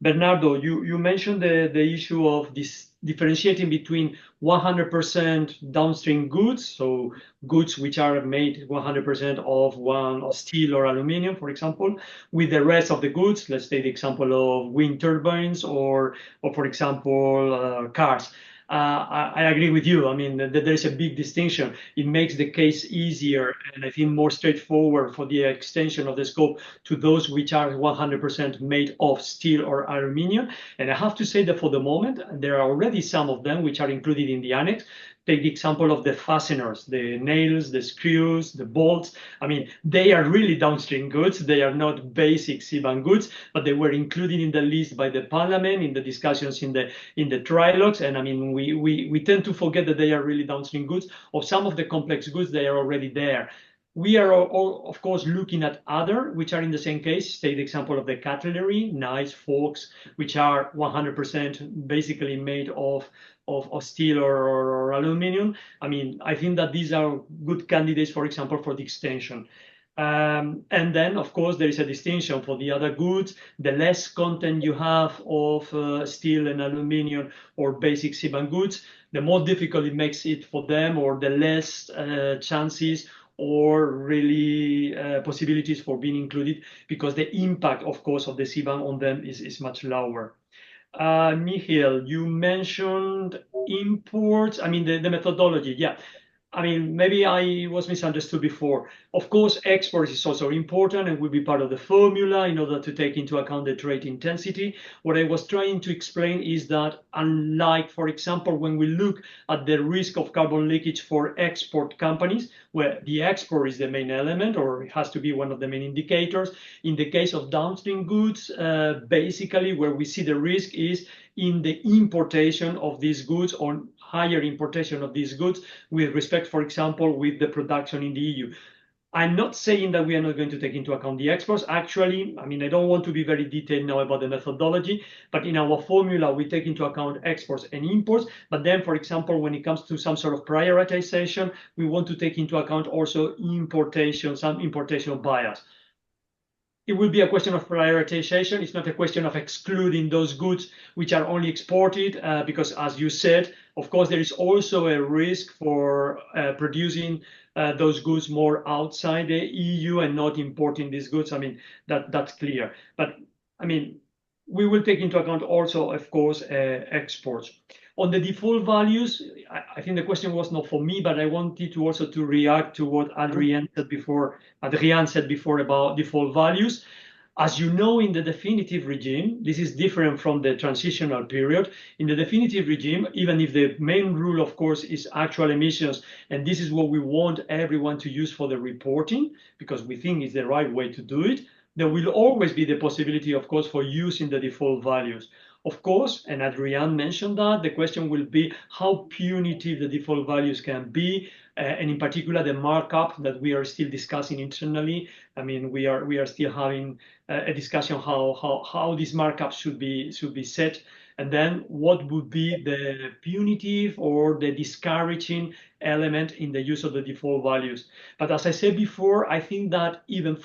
E: Bernardo, you mentioned the issue of this differentiating between 100% downstream goods, so goods which are made 100% of steel or aluminum, for example, with the rest of the goods. Let's take the example of wind turbines or for example, cars. I agree with you. I mean, there is a big distinction. It makes the case easier and I think more straightforward for the extension of the scope to those which are 100% made of steel or aluminum. And I have to say that for the moment, there are already some of them which are included in the annex. Take the example of the fasteners, the nails, the screws, the bolts. I mean, they are really downstream goods. They are not basic CBAM goods, but they were included in the list by the Parliament in the discussions in the trilogues. And I mean, we tend to forget that they are really downstream goods. Of some of the complex goods, they are already there. We are all, of course, looking at other, which are in the same case. Take the example of the cutlery, knives, forks, which are 100% basically made of steel or aluminum. I mean, I think that these are good candidates, for example, for the extension. And then, of course, there is a distinction for the other goods. The less content you have of steel and aluminum or basic CBAM goods, the more difficult it makes it for them, or the less chances or really possibilities for being included, because the impact, of course, of the CBAM on them is much lower. Michiel, you mentioned imports. I mean, the methodology. Yeah. I mean, maybe I was misunderstood before. Of course, exports is also important and will be part of the formula in order to take into account the trade intensity. What I was trying to explain is that unlike, for example, when we look at the risk of carbon leakage for export companies, where the export is the main element, or it has to be one of the main indicators, in the case of downstream goods, basically where we see the risk is in the importation of these goods, or higher importation of these goods with respect, for example, with the production in the EU. I'm not saying that we are not going to take into account the exports. Actually, I mean, I don't want to be very detailed now about the methodology, but in our formula, we take into account exports and imports. But then, for example, when it comes to some sort of prioritization, we want to take into account also importation, some importation bias. It will be a question of prioritization. It's not a question of excluding those goods which are only exported, because as you said, of course, there is also a risk for producing those goods more outside the EU and not importing these goods. I mean, that's clear. But I mean, we will take into account also, of course, exports. On the default values, I think the question was not for me, but I wanted to also to react to what Adrian said before about default values. As you know, in the definitive regime, this is different from the transitional period. In the definitive regime, even if the main rule, of course, is actual emissions, and this is what we want everyone to use for the reporting, because we think it's the right way to do it, there will always be the possibility, of course, for using the default values. Of course, and Adrian mentioned that, the question will be how punitive the default values can be, and in particular the markup that we are still discussing internally. I mean, we are still having a discussion how these markups should be set, and then what would be the punitive or the discouraging element in the use of the default values. But as I said before, I think that even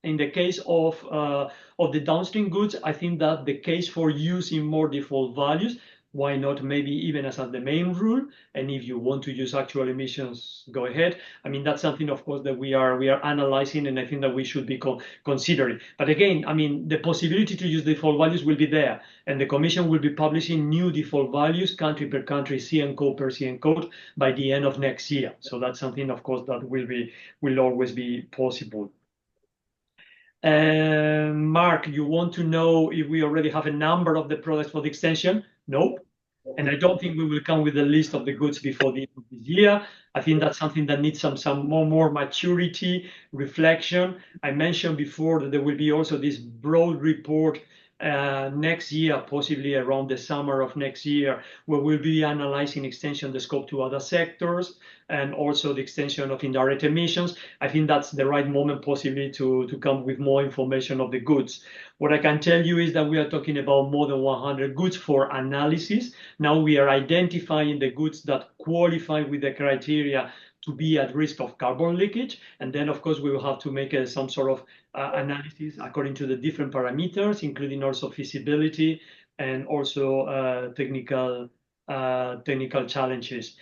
E: in the case of the downstream goods, I think that the case for using more default values, why not maybe even as the main rule? And if you want to use actual emissions, go ahead. I mean, that's something, of course, that we are analyzing, and I think that we should be considering. But again, I mean, the possibility to use default values will be there, and the Commission will be publishing new default values, country per country, CN code per CN code, by the end of next year. So that's something, of course, that will always be possible. Mark, you want to know if we already have a number of the products for the extension? Nope. And I don't think we will come with a list of the goods before the end of this year. I think that's something that needs some more maturity, reflection. I mentioned before that there will be also this broad report next year, possibly around the summer of next year, where we'll be analyzing extension the scope to other sectors and also the extension of indirect emissions. I think that's the right moment possibly to come with more information of the goods. What I can tell you is that we are talking about more than 100 goods for analysis. Now we are identifying the goods that qualify with the criteria to be at risk of carbon leakage. And then, of course, we will have to make some sort of analysis according to the different parameters, including also feasibility and also technical challenges.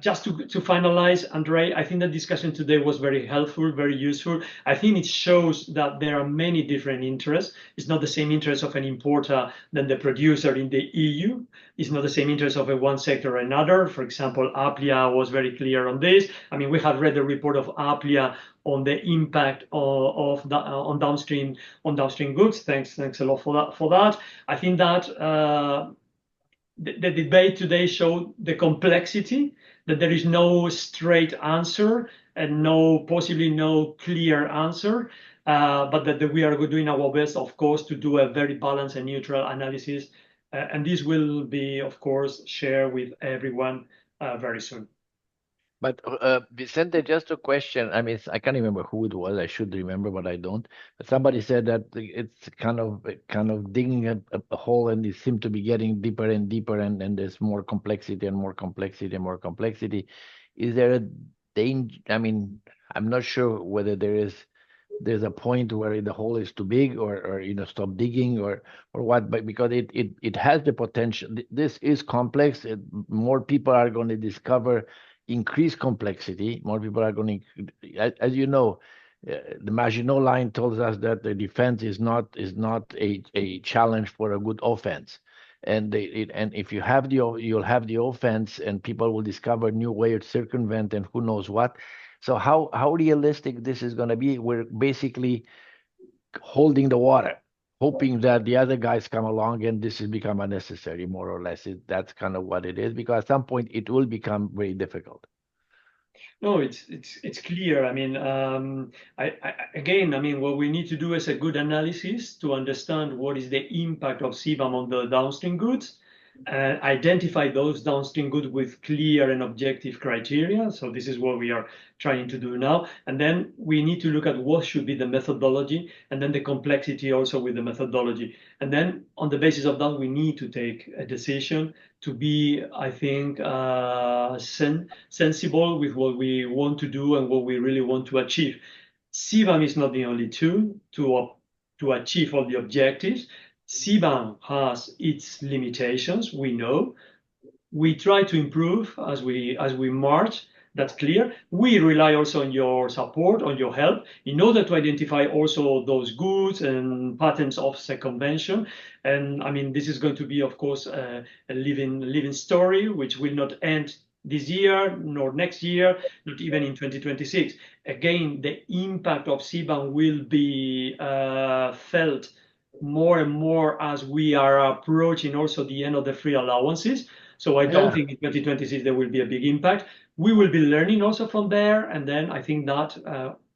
E: Just to finalize, Andre, I think the discussion today was very helpful, very useful. I think it shows that there are many different interests. It's not the same interest of an importer than the producer in the EU. It's not the same interest of one sector or another. For example, Aplia was very clear on this. I mean, we have read the report of Aplia on the impact on downstream goods. Thanks a lot for that. I think that the debate today showed the complexity, that there is no straight answer and possibly no clear answer, but that we are doing our best, of course, to do a very balanced and neutral analysis. And this will be, of course, shared with everyone very soon.
A: But Vicente, just a question. I mean, I can't remember who it was. I should remember, but I don't. But somebody said that it's kind of digging a hole, and it seems to be getting deeper and deeper, and there's more complexity and more complexity and more complexity. Is there a danger? I mean, I'm not sure whether there's a point where the hole is too big, or stop digging, or what. But because it has the potential. This is complex. More people are going to discover increase complexity. More people are going to, as you know, the Maginot Line tells us that the defense is not a challenge for a good offense. And and if you have you'll have the offense, and people will discover new ways to circumvent and who knows what. So how realistic this is going to be? We're basically holding the water, hoping that the other guys come along and this has become unnecessary, more or less. That's kind of what it is, because at some point it will become very difficult.
E: No, it's clear. I mean, again, I mean, what we need to do is a good analysis to understand what is the impact of CBAM on the downstream goods, identify those downstream goods with clear and objective criteria. So this is what we are trying to do now. And then we need to look at what should be the methodology, and then the complexity also with the methodology. And then on the basis of that, we need to take a decision to be, I think, sensible with what we want to do and what we really want to achieve. CBAM is not the only tool to achieve all the objectives. CBAM has its limitations, we know. We try to improve as we march. That's clear. We rely also on your support, on your help, in order to identify also those goods and patterns of circumvention. And I mean, this is going to be, of course, a living story, which will not end this year, nor next year, not even in 2026. Again, the impact of CBAM will be felt more and more as we are approaching also the end of the free allowances. So I don't think in 2026 there will be a big impact. We will be learning also from there, and then I think that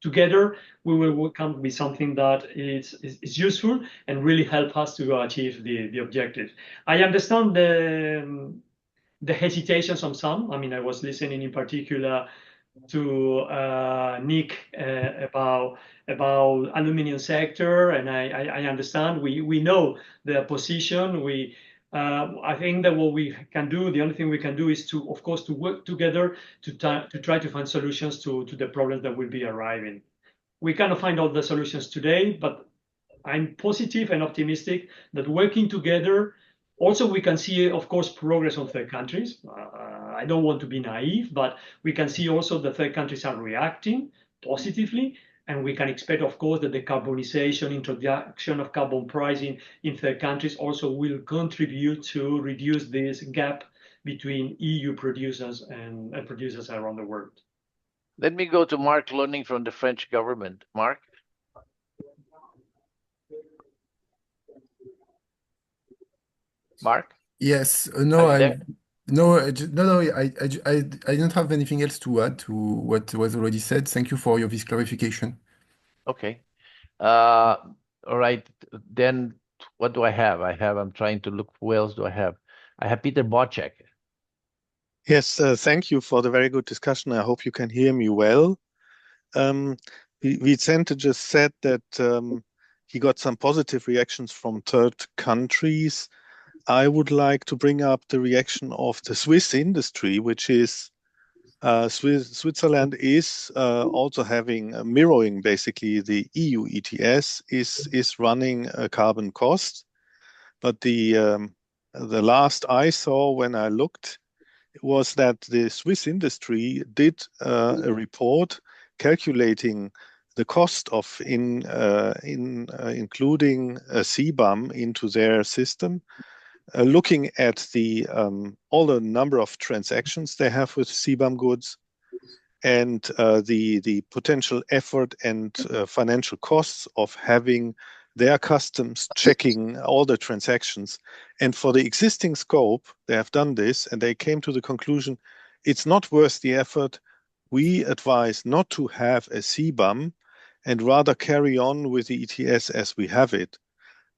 E: together we will come with something that is useful and really help us to achieve the objectives. I understand the hesitations from some. I mean, I was listening in particular to Nick about aluminium sector, and I understand. We know their position. I think that what we can do, the only thing we can do is to, of course, to work together to try to find solutions to the problems that will be arriving. We cannot find all the solutions today, but I'm positive and optimistic that working together, also we can see, of course, progress on third countries. I don't want to be naive, but we can see also the third countries are reacting positively. And we can expect, of course, that the carbonization, introduction of carbon pricing in third countries also will contribute to reduce this gap between EU producers and producers around the world.
A: Let me go to Mark Loning from the French government. Mark? Mark?
N: Yes. No, I don't have anything else to add to what was already said. Thank you for this clarification.
A: Okay. All right. Then what do I have? I'm trying to look, who else do I have? I have Peter Bocek.
O: Yes, thank you for the very good discussion. I hope you can hear me well. Vicente just said that he got some positive reactions from third countries. I would like to bring up the reaction of the Swiss industry, which is Switzerland is also having mirroring basically the EU ETS is running a carbon cost, but the last I saw when I looked was that the Swiss industry did a report calculating the cost of including a CBAM into their system. Looking at all the number of transactions they have with CBAM goods and the potential effort and financial costs of having their customs checking all the transactions. And for the existing scope, they have done this and they came to the conclusion it's not worth the effort. We advise not to have a CBAM and rather carry on with the ETS as we have it.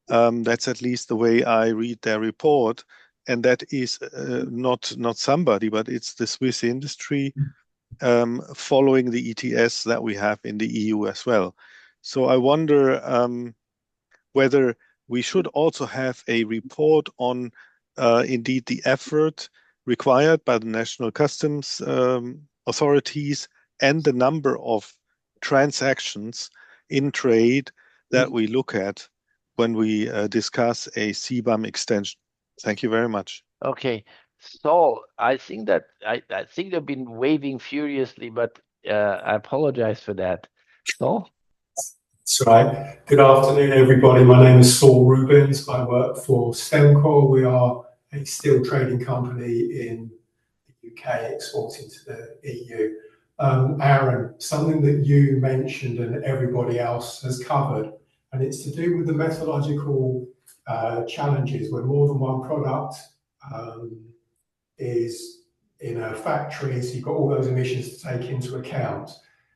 O: That's at least the way I read their report, and that is not somebody, but it's the Swiss industry following the ETS that we have in the EU as well. So I wonder whether we should also have a report on indeed the effort required by the national customs authorities and the number of transactions in trade that we look at when we discuss a CBAM extension. Thank you very much.
A: Okay. Saul, I think that I think they've been waving furiously, but I apologize for that. Saul?
P: That's right. Good afternoon, everybody. My name is Saul Rubens. I work for Stemcore. We are a steel trading company in the UK exporting to the EU. Aaron, something that you mentioned and everybody else has covered, and it's to do with the methodological challenges where more than one product is in a factory, so you've got all those emissions to take into account.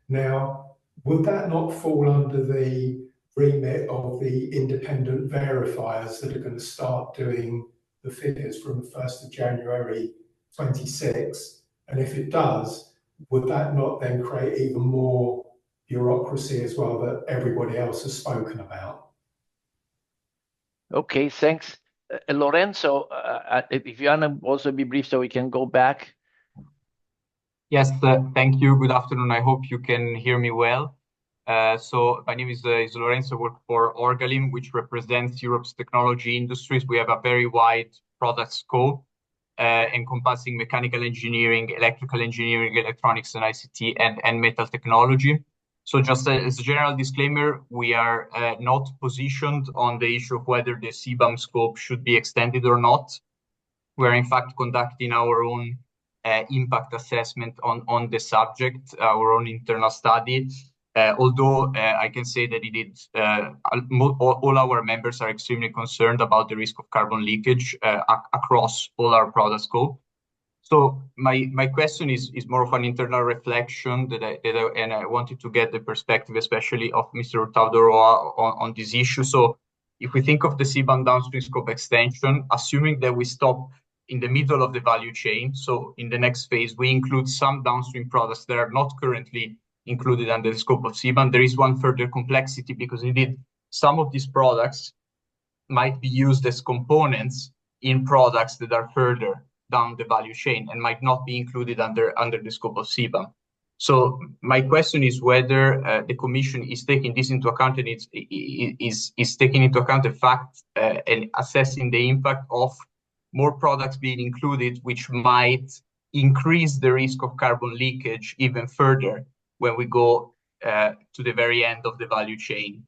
P: Now, would that not fall under the remit of the independent verifiers that are going to start doing the figures from the 1st of January 26? And if it does, would that not then create even more bureaucracy as well that everybody else has spoken about?
A: Okay, thanks. Lorenzo, if you want to also be brief so we can go back.
Q: Yes, thank you. Good afternoon. I hope you can hear me well. So my name is Lorenzo. I work for Orgalim, which represents Europe's technology industries. We have a very wide product scope encompassing mechanical engineering, electrical engineering, electronics and ICT, and metal technology. So just as a general disclaimer, we are not positioned on the issue of whether the CBAM scope should be extended or not. We're in fact conducting our own impact assessment on the subject, our own internal study. Although I can say that all our members are extremely concerned about the risk of carbon leakage across all our product scope. So my question is more of an internal reflection and I wanted to get the perspective, especially of Mr. Hurtado on this issue. So if we think of the CBAM downstream scope extension, assuming that we stop in the middle of the value chain, so in the next phase, we include some downstream products that are not currently included under the scope of CBAM, there is one further complexity because indeed some of these products might be used as components in products that are further down the value chain and might not be included under the scope of CBAM. So my question is whether the Commission is taking this into account and is taking into account the fact and assessing the impact of more products being included, which might increase the risk of carbon leakage even further when we go to the very end of the value chain.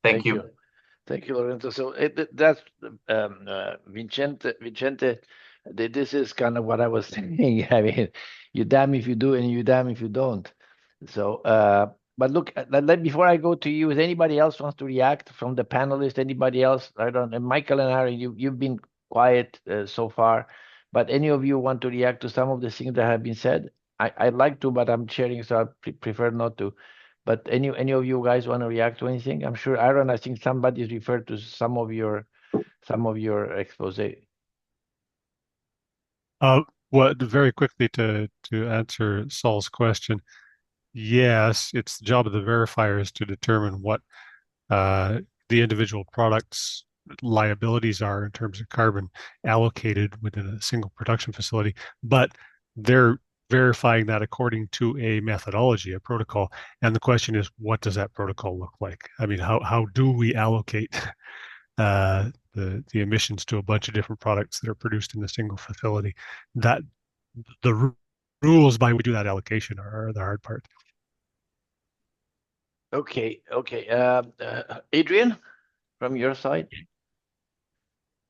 Q: Thank you.
A: Thank you, Lorenzo. So that's Vicente. This is kind of what I was saying. I mean, you damn if you do and you damn if you don't. So, but look, before I go to you, if anybody else wants to react from the panelists, anybody else? I don't. And Michael and Harry, you've been quiet so far, but any of you want to react to some of the things that have been said? I'd like to, but I'm sharing, so I prefer not to. But any of you guys want to react to anything? I'm sure, Aaron, I think somebody's referred to some of your expose.
D: Well, very quickly to answer Saul's question, yes, it's the job of the verifiers to determine what the individual products' liabilities are in terms of carbon allocated within a single production facility, but they're verifying that according to a methodology, a protocol. And the question is, what does that protocol look like? I mean, how do we allocate the emissions to a bunch of different products that are produced in a single facility? That the rules by which we do that allocation are the hard part.
A: Okay. Adrian, from your side.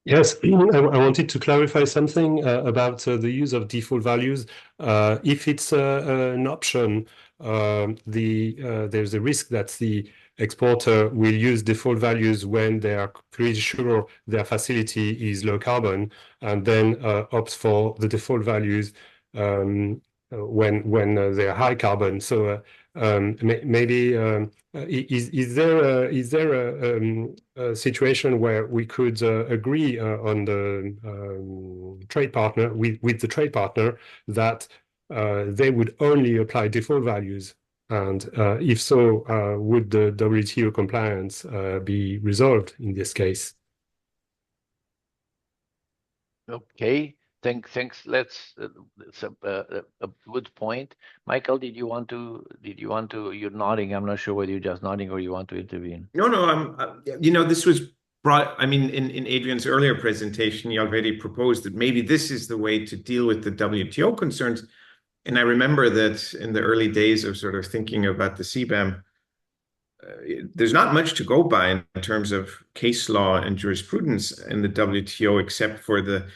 G: Yes, I wanted to clarify something about the use of default values. If it's an option, there's a risk that the exporter will use default values when they are pretty sure their facility is low carbon, and then opts for the default values when they're high carbon. So maybe is there a situation where we could agree on the trade partner with the trade partner that they would only apply default values? And if so, would the WTO compliance be resolved in this case?
A: Okay. Thanks. It's a good point. Michael, did you want to? You're nodding. I'm not sure whether you're just nodding or you want to intervene.
C: No. This was I mean, in Adrian's earlier presentation, he already proposed that maybe this is the way to deal with the WTO concerns. And I remember that in the early days of sort of thinking about the CBAM, there's not much to go by in terms of case law and jurisprudence in the WTO, except for the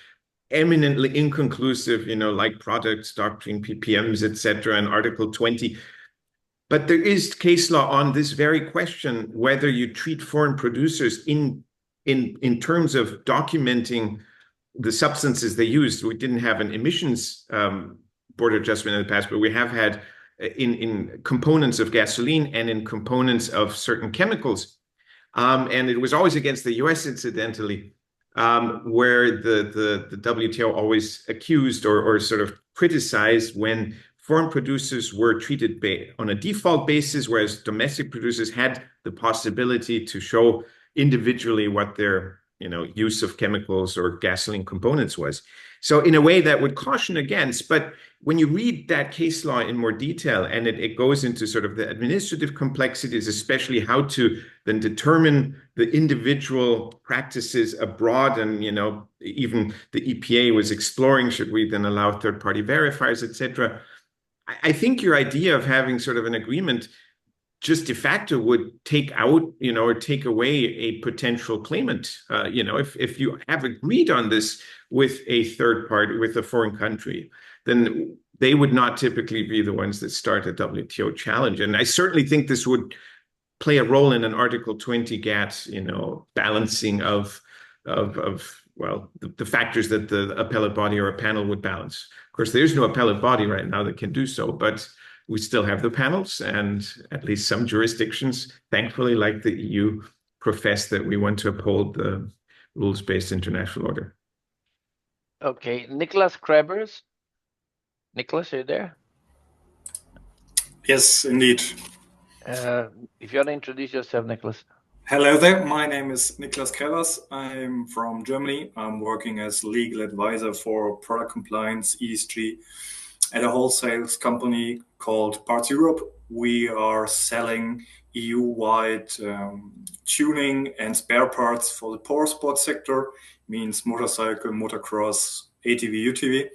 C: eminently inconclusive, like products doctrine, PPMs, etc., and Article 20. But there is case law on this very question, whether you treat foreign producers in terms of documenting the substances they used. We didn't have an emissions border adjustment in the past, but we have had in components of gasoline and in components of certain chemicals. And it was always against the US, incidentally, where the WTO always accused or sort of criticized when foreign producers were treated on a default basis, whereas domestic producers had the possibility to show individually what their use of chemicals or gasoline components was. So in a way that would caution against, but when you read that case law in more detail, and it goes into sort of the administrative complexities, especially how to then determine the individual practices abroad, and even the EPA was exploring, should we then allow third-party verifiers, etc. I think your idea of having sort of an agreement just de facto would take out, or take away a potential claimant. If you have agreed on this with a third party, with a foreign country, then they would not typically be the ones that start a WTO challenge. And I certainly think this would play a role in an Article 20 GATT, balancing of the factors that the appellate body or a panel would balance. Of course, there's no appellate body right now that can do so, but we still have the panels, and at least some jurisdictions, thankfully, like the EU, profess that we want to uphold the rules-based international order.
A: Okay, Nicholas Krebers. Nicholas, are you there?
R: Yes, indeed.
A: If you want to introduce yourself, Nicholas.
R: Hello there, my name is Niklas Krevers. I'm from Germany. I'm working as legal advisor for product compliance, ESG, at a wholesale company called Parts Europe. We are selling EU-wide tuning and spare parts for the power sports sector, means motorcycle, motocross, ATV, UTV.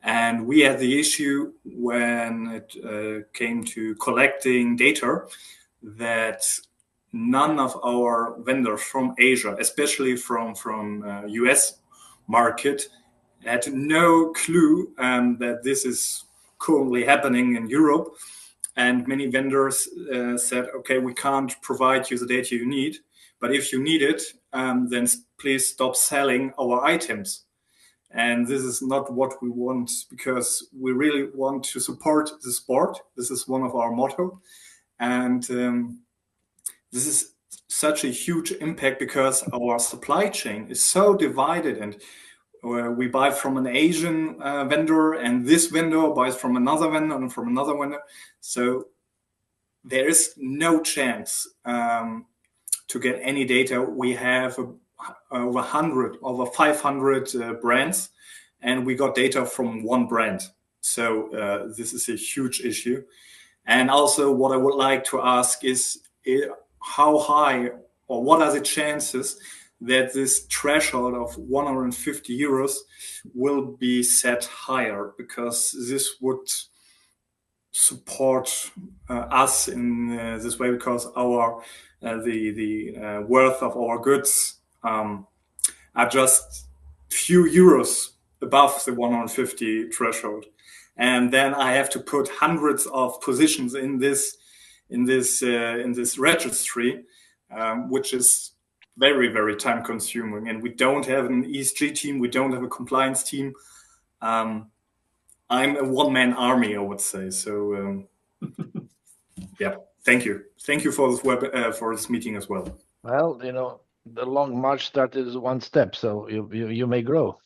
R: And we had the issue when it came to collecting data that none of our vendors from Asia, especially from US market, had no clue that this is currently happening in Europe. And many vendors said, okay, we can't provide you the data you need, but if you need it, then please stop selling our items. And this is not what we want, because we really want to support the sport. This is one of our motto. And this is such a huge impact because our supply chain is so divided, and we buy from an Asian vendor, and this vendor buys from another vendor and from another vendor. So there is no chance to get any data. We have over 500 brands, and we got data from one brand. So this is a huge issue. And also what I would like to ask is how high, or what are the chances that this threshold of 150 euros will be set higher, because this would support us in this way, because our the worth of our goods are just few euros above the 150 threshold, and then I have to put hundreds of positions in this registry, which is very, very time consuming. And we don't have an ESG team, we don't have a compliance team. I'm a one-man army, I would say. So yeah, thank you for this for this meeting as well.
A: Well, the long march started as one step, so you may grow.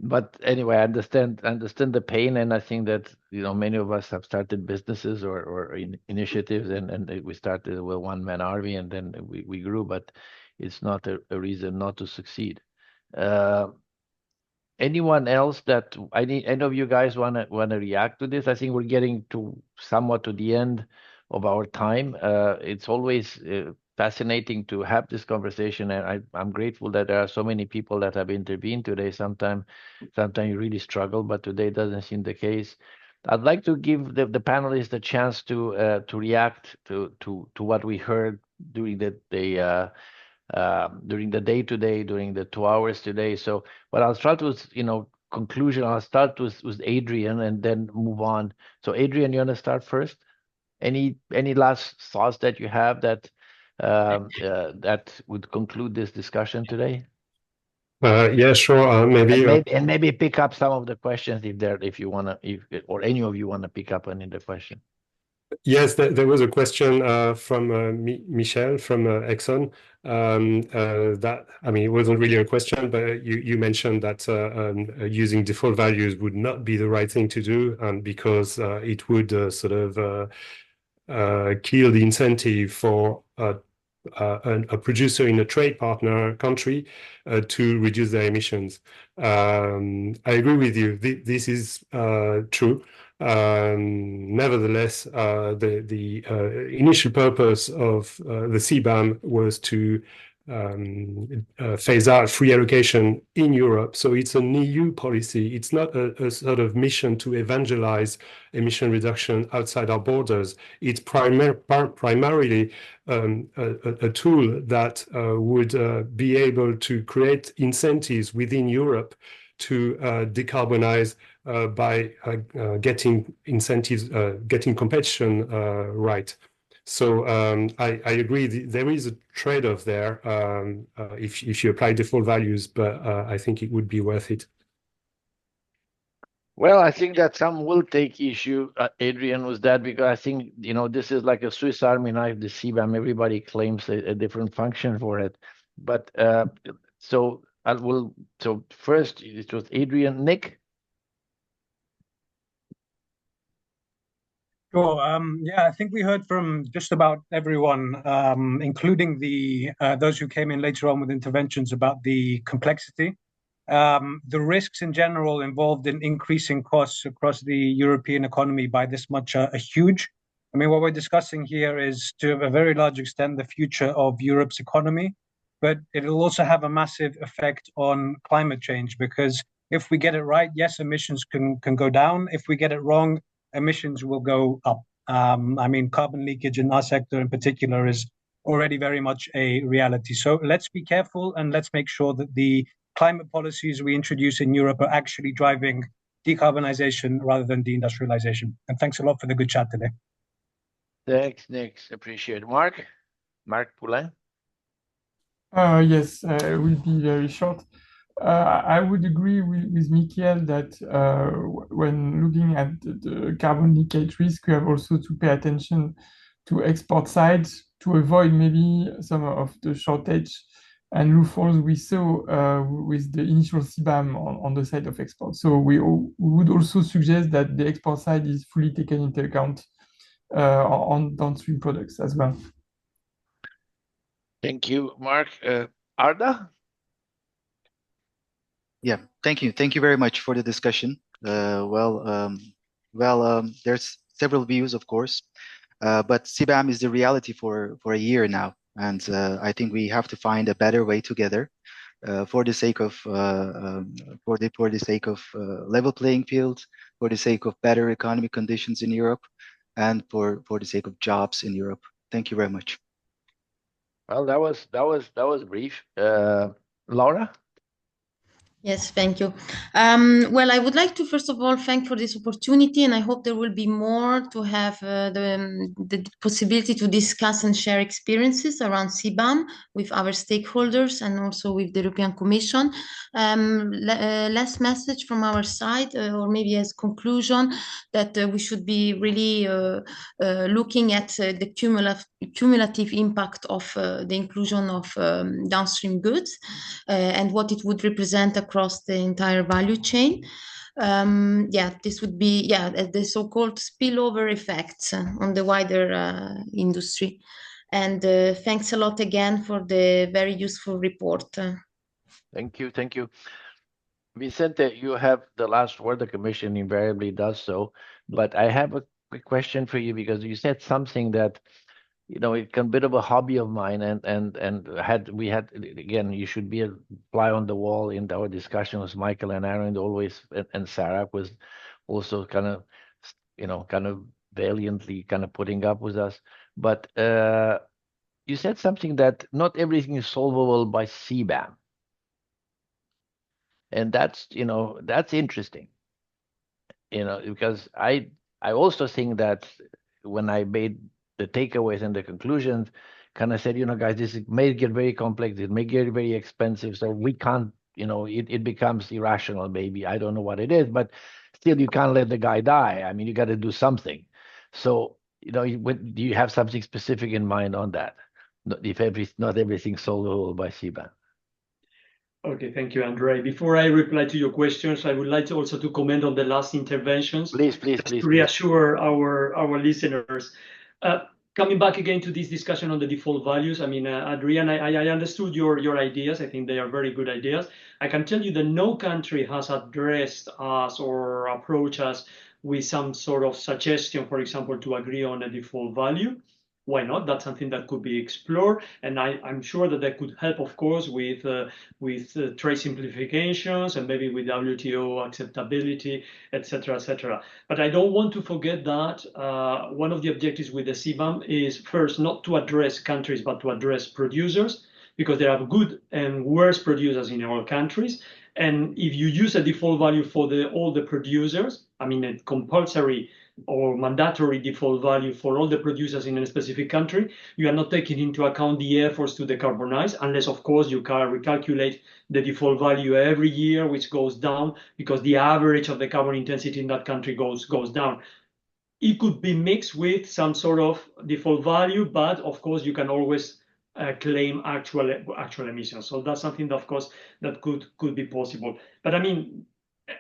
A: But anyway, I understand the pain, and I think that many of us have started businesses or initiatives, and we started with one-man army, and then we grew. But it's not a reason not to succeed. Anyone else that any of you guys wanna react to this? I think we're getting somewhat to the end of our time. It's always fascinating to have this conversation, and I'm grateful that there are so many people that have intervened today. Sometimes you really struggle, but today doesn't seem the case. I'd like to give the panelists a chance to react to what we heard during the day today, during the 2 hours today. So, but I'll start with conclusion. I'll start with Adrian and then move on. So, Adrian, you want to start first? Any last thoughts that you have that would conclude this discussion today?
G: Yeah, sure.
A: Maybe pick up some of the questions if you wanna, or any of you wanna pick up any of the question.
G: Yes, there was a question from Michel from Exxon. That, I mean, it wasn't really a question, but you mentioned that using default values would not be the right thing to do, because it would sort of kill the incentive for a producer in a trade partner country to reduce their emissions. I agree with you. This is true. Nevertheless, the initial purpose of the CBAM was to phase out free allocation in Europe. So it's an EU policy. It's not a sort of mission to evangelize emission reduction outside our borders. It's primarily a tool that would be able to create incentives within Europe to decarbonize by getting incentives, getting competition right. So I agree. There is a trade-off there if you apply default values, but I think it would be worth it.
A: Well, I think that some will take issue, Adrian, with that, because I think this is like a Swiss Army knife. The CBAM, everybody claims a different function for it, but so first it was Adrian. Nick.
H: Sure. Yeah, I think we heard from just about everyone, including those who came in later on with interventions about the complexity, the risks in general involved in increasing costs across the European economy by this much are huge. I mean, what we're discussing here is to a very large extent the future of Europe's economy, but it'll also have a massive effect on climate change, because if we get it right, yes, emissions can go down. If we get it wrong, emissions will go up. I mean, carbon leakage in our sector in particular is already very much a reality. So let's be careful and let's make sure that the climate policies we introduce in Europe are actually driving decarbonization rather than deindustrialization. And thanks a lot for the good chat today.
A: Thanks, Nick. Appreciate it. Marc Poulin.
F: Yes, it will be very short. I would agree with Michael that when looking at the carbon leakage risk, we have also to pay attention to export sides to avoid maybe some of the shortage and loopholes we saw with the initial CBAM on the side of export. So we would also suggest that the export side is fully taken into account on downstream products as well.
A: Thank you, Mark. Arda?
J: Yeah, thank you. Thank you very much for the discussion. There's several views, of course, but CBAM is the reality for a year now, and I think we have to find a better way together for the sake of level playing field, for the sake of better economic conditions in Europe, and for the sake of jobs in Europe. Thank you very much.
A: Well, that was brief. Laura?
I: Yes, thank you. Well, I would like to first of all thank for this opportunity, and I hope there will be more to have the possibility to discuss and share experiences around CBAM with our stakeholders and also with the European Commission. Last message from our side, or maybe as conclusion, that we should be really looking at the cumulative impact of the inclusion of downstream goods and what it would represent across the entire value chain. This would be the so-called spillover effects on the wider industry. And thanks a lot again for the very useful report.
A: Thank you. Vicente, you have the last word. The Commission invariably does so. But I have a quick question for you, because you said something that it's a bit of a hobby of mine, and we had again. You should be a fly on the wall in our discussion with Michael and Aaron always, and Sarah was also kind of, kind of valiantly kind of putting up with us. But you said something that not everything is solvable by CBAM, and that's interesting. Because I also think that when I made the takeaways and the conclusions, kind of said, guys, this may get very complex, it may get very expensive, so we can't, it becomes irrational, maybe. I don't know what it is, but still, you can't let the guy die. I mean, you got to do something. So, do you have something specific in mind on that? Not everything's solvable by CBAM.
E: Okay, thank you, Andre. Before I reply to your questions, I would like to also to comment on the last interventions.
A: Please.
E: To reassure our listeners. Coming back again to this discussion on the default values, I mean, Adrian, I understood your ideas. I think they are very good ideas. I can tell you that no country has addressed us or approached us with some sort of suggestion, for example, to agree on a default value. Why not? That's something that could be explored, and I'm sure that could help, of course, with trade simplifications and maybe with WTO acceptability, etc., etc. But I don't want to forget that one of the objectives with the CBAM is first not to address countries, but to address producers, because there are good and worse producers in all countries. And if you use a default value for all the producers, I mean, a compulsory or mandatory default value for all the producers in a specific country, you are not taking into account the efforts to decarbonize, unless, of course, you can recalculate the default value every year, which goes down because the average of the carbon intensity in that country goes down. It could be mixed with some sort of default value, but of course, you can always claim actual emissions. So that's something that, of course, that could be possible. But I mean,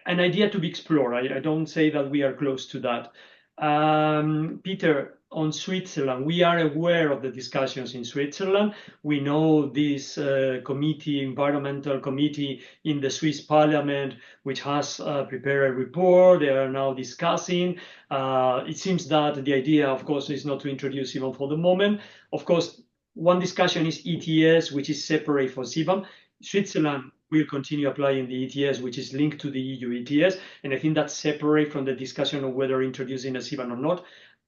E: an idea to be explored. I don't say that we are close to that. Peter, on Switzerland, we are aware of the discussions in Switzerland. We know this environmental committee in the Swiss parliament, which has prepared a report. They are now discussing. It seems that the idea, of course, is not to introduce CBAM for the moment. Of course, one discussion is ETS, which is separate for CBAM. Switzerland will continue applying the ETS, which is linked to the EU ETS. And I think that's separate from the discussion of whether introducing a CBAM or not.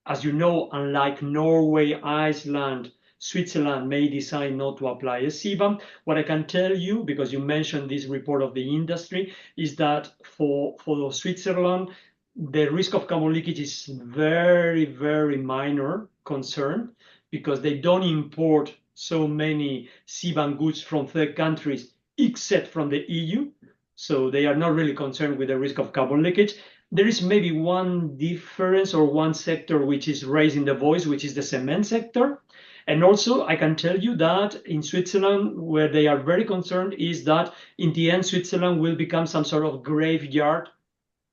E: As you know, unlike Norway, Iceland, Switzerland may decide not to apply a CBAM. What I can tell you, because you mentioned this report of the industry, is that for Switzerland, the risk of carbon leakage is very, very minor concern, because they don't import so many CBAM goods from third countries, except from the EU. So they are not really concerned with the risk of carbon leakage. There is maybe one difference or one sector which is raising the voice, which is the cement sector. And also, I can tell you that in Switzerland, where they are very concerned, is that in the end, Switzerland will become some sort of graveyard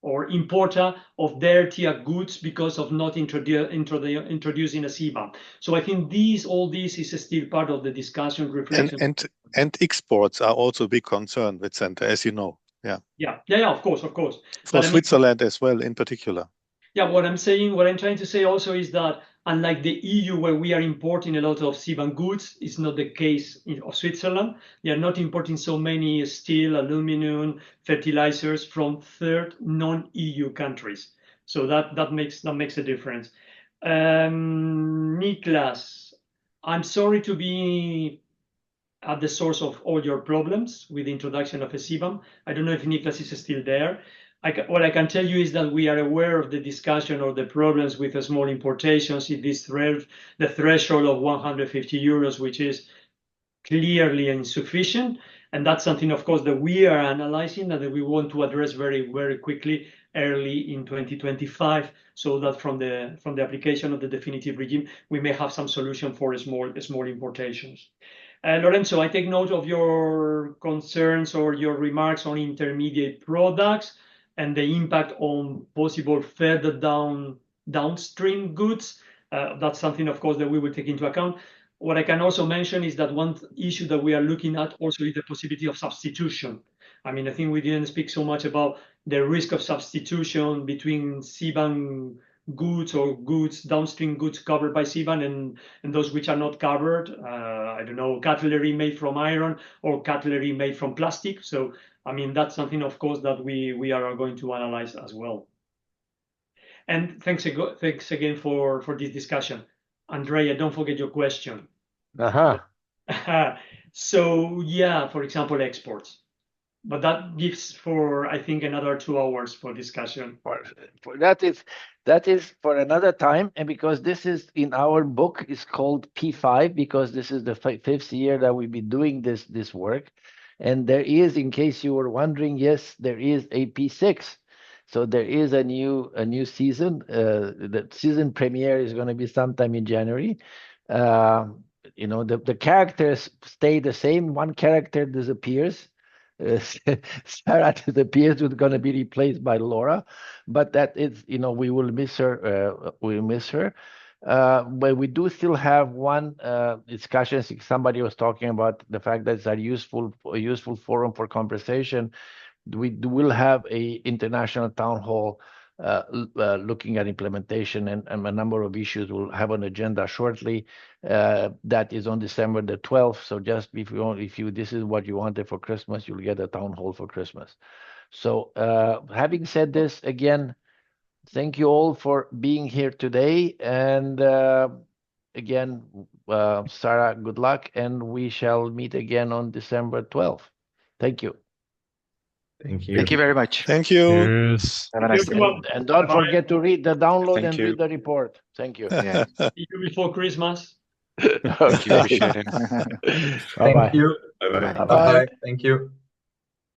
E: or importer of dirty goods because of not introducing a CBAM. So I think all this is still part of the discussion, reflection.
O: And exports are also a big concern, Vicente, as you know. Yeah,
E: of course.
O: For Switzerland as well, in particular.
E: Yeah, what I'm trying to say also is that unlike the EU, where we are importing a lot of CBAM goods, it's not the case of Switzerland. They are not importing so many steel, aluminum, fertilizers from third non-EU countries. So that makes a difference. Niklas, I'm sorry to be at the source of all your problems with the introduction of a CBAM. I don't know if Niklas is still there. What I can tell you is that we are aware of the discussion or the problems with the small importations in this the threshold of 150 euros, which is clearly insufficient. And that's something, of course, that we are analyzing and that we want to address very, very quickly, early in 2025, so that from the application of the definitive regime, we may have some solution for small importations. Lorenzo, I take note of your concerns or your remarks on intermediate products and the impact on possible further downstream goods. That's something, of course, that we will take into account. What I can also mention is that one issue that we are looking at also is the possibility of substitution. I mean, I think we didn't speak so much about the risk of substitution between CBAM goods or downstream goods covered by CBAM and those which are not covered. I don't know, cutlery made from iron or cutlery made from plastic. So, I mean, that's something, of course, that we are going to analyze as well. And thanks again for this discussion. Andrea, don't forget your question. So, yeah, for example, exports. But that gives for, I think, another 2 hours for discussion.
A: That is for another time, and because this is in our book is called P5, because this is the fifth year that we've been doing this work, and there is, in case you were wondering, yes, there is a P6. So there is a new season. The season premiere is going to be sometime in January. You know, the characters stay the same. One character disappears. Sarah disappears, is going to be replaced by Laura, but that is, you know, we will miss her. We'll miss her. But we do still have one discussion. Somebody was talking about the fact that it's a useful forum for conversation. We will have a international town hall looking at implementation and a number of issues. We'll have an agenda shortly. That is on December the 12th. So just if you this is what you wanted for Christmas, you'll get a town hall for Christmas. So having said this, again, thank you all for being here today. And again, Sarah, good luck, and we shall meet again on December 12th. Thank you.
C: Thank you.
J: Thank you very much.
O: Thank you.
D: Yes.
J: Have a nice day.
A: And don't forget to read the download
L: Thank
A: and
L: you.
A: read the report. Thank you.
J: Yeah.
E: See you before Christmas.
L: Thank you. Appreciate it.
A: Bye-bye.
Q: Thank you.
C: Bye-bye.
A: Bye-bye.
Q: Bye. Thank you.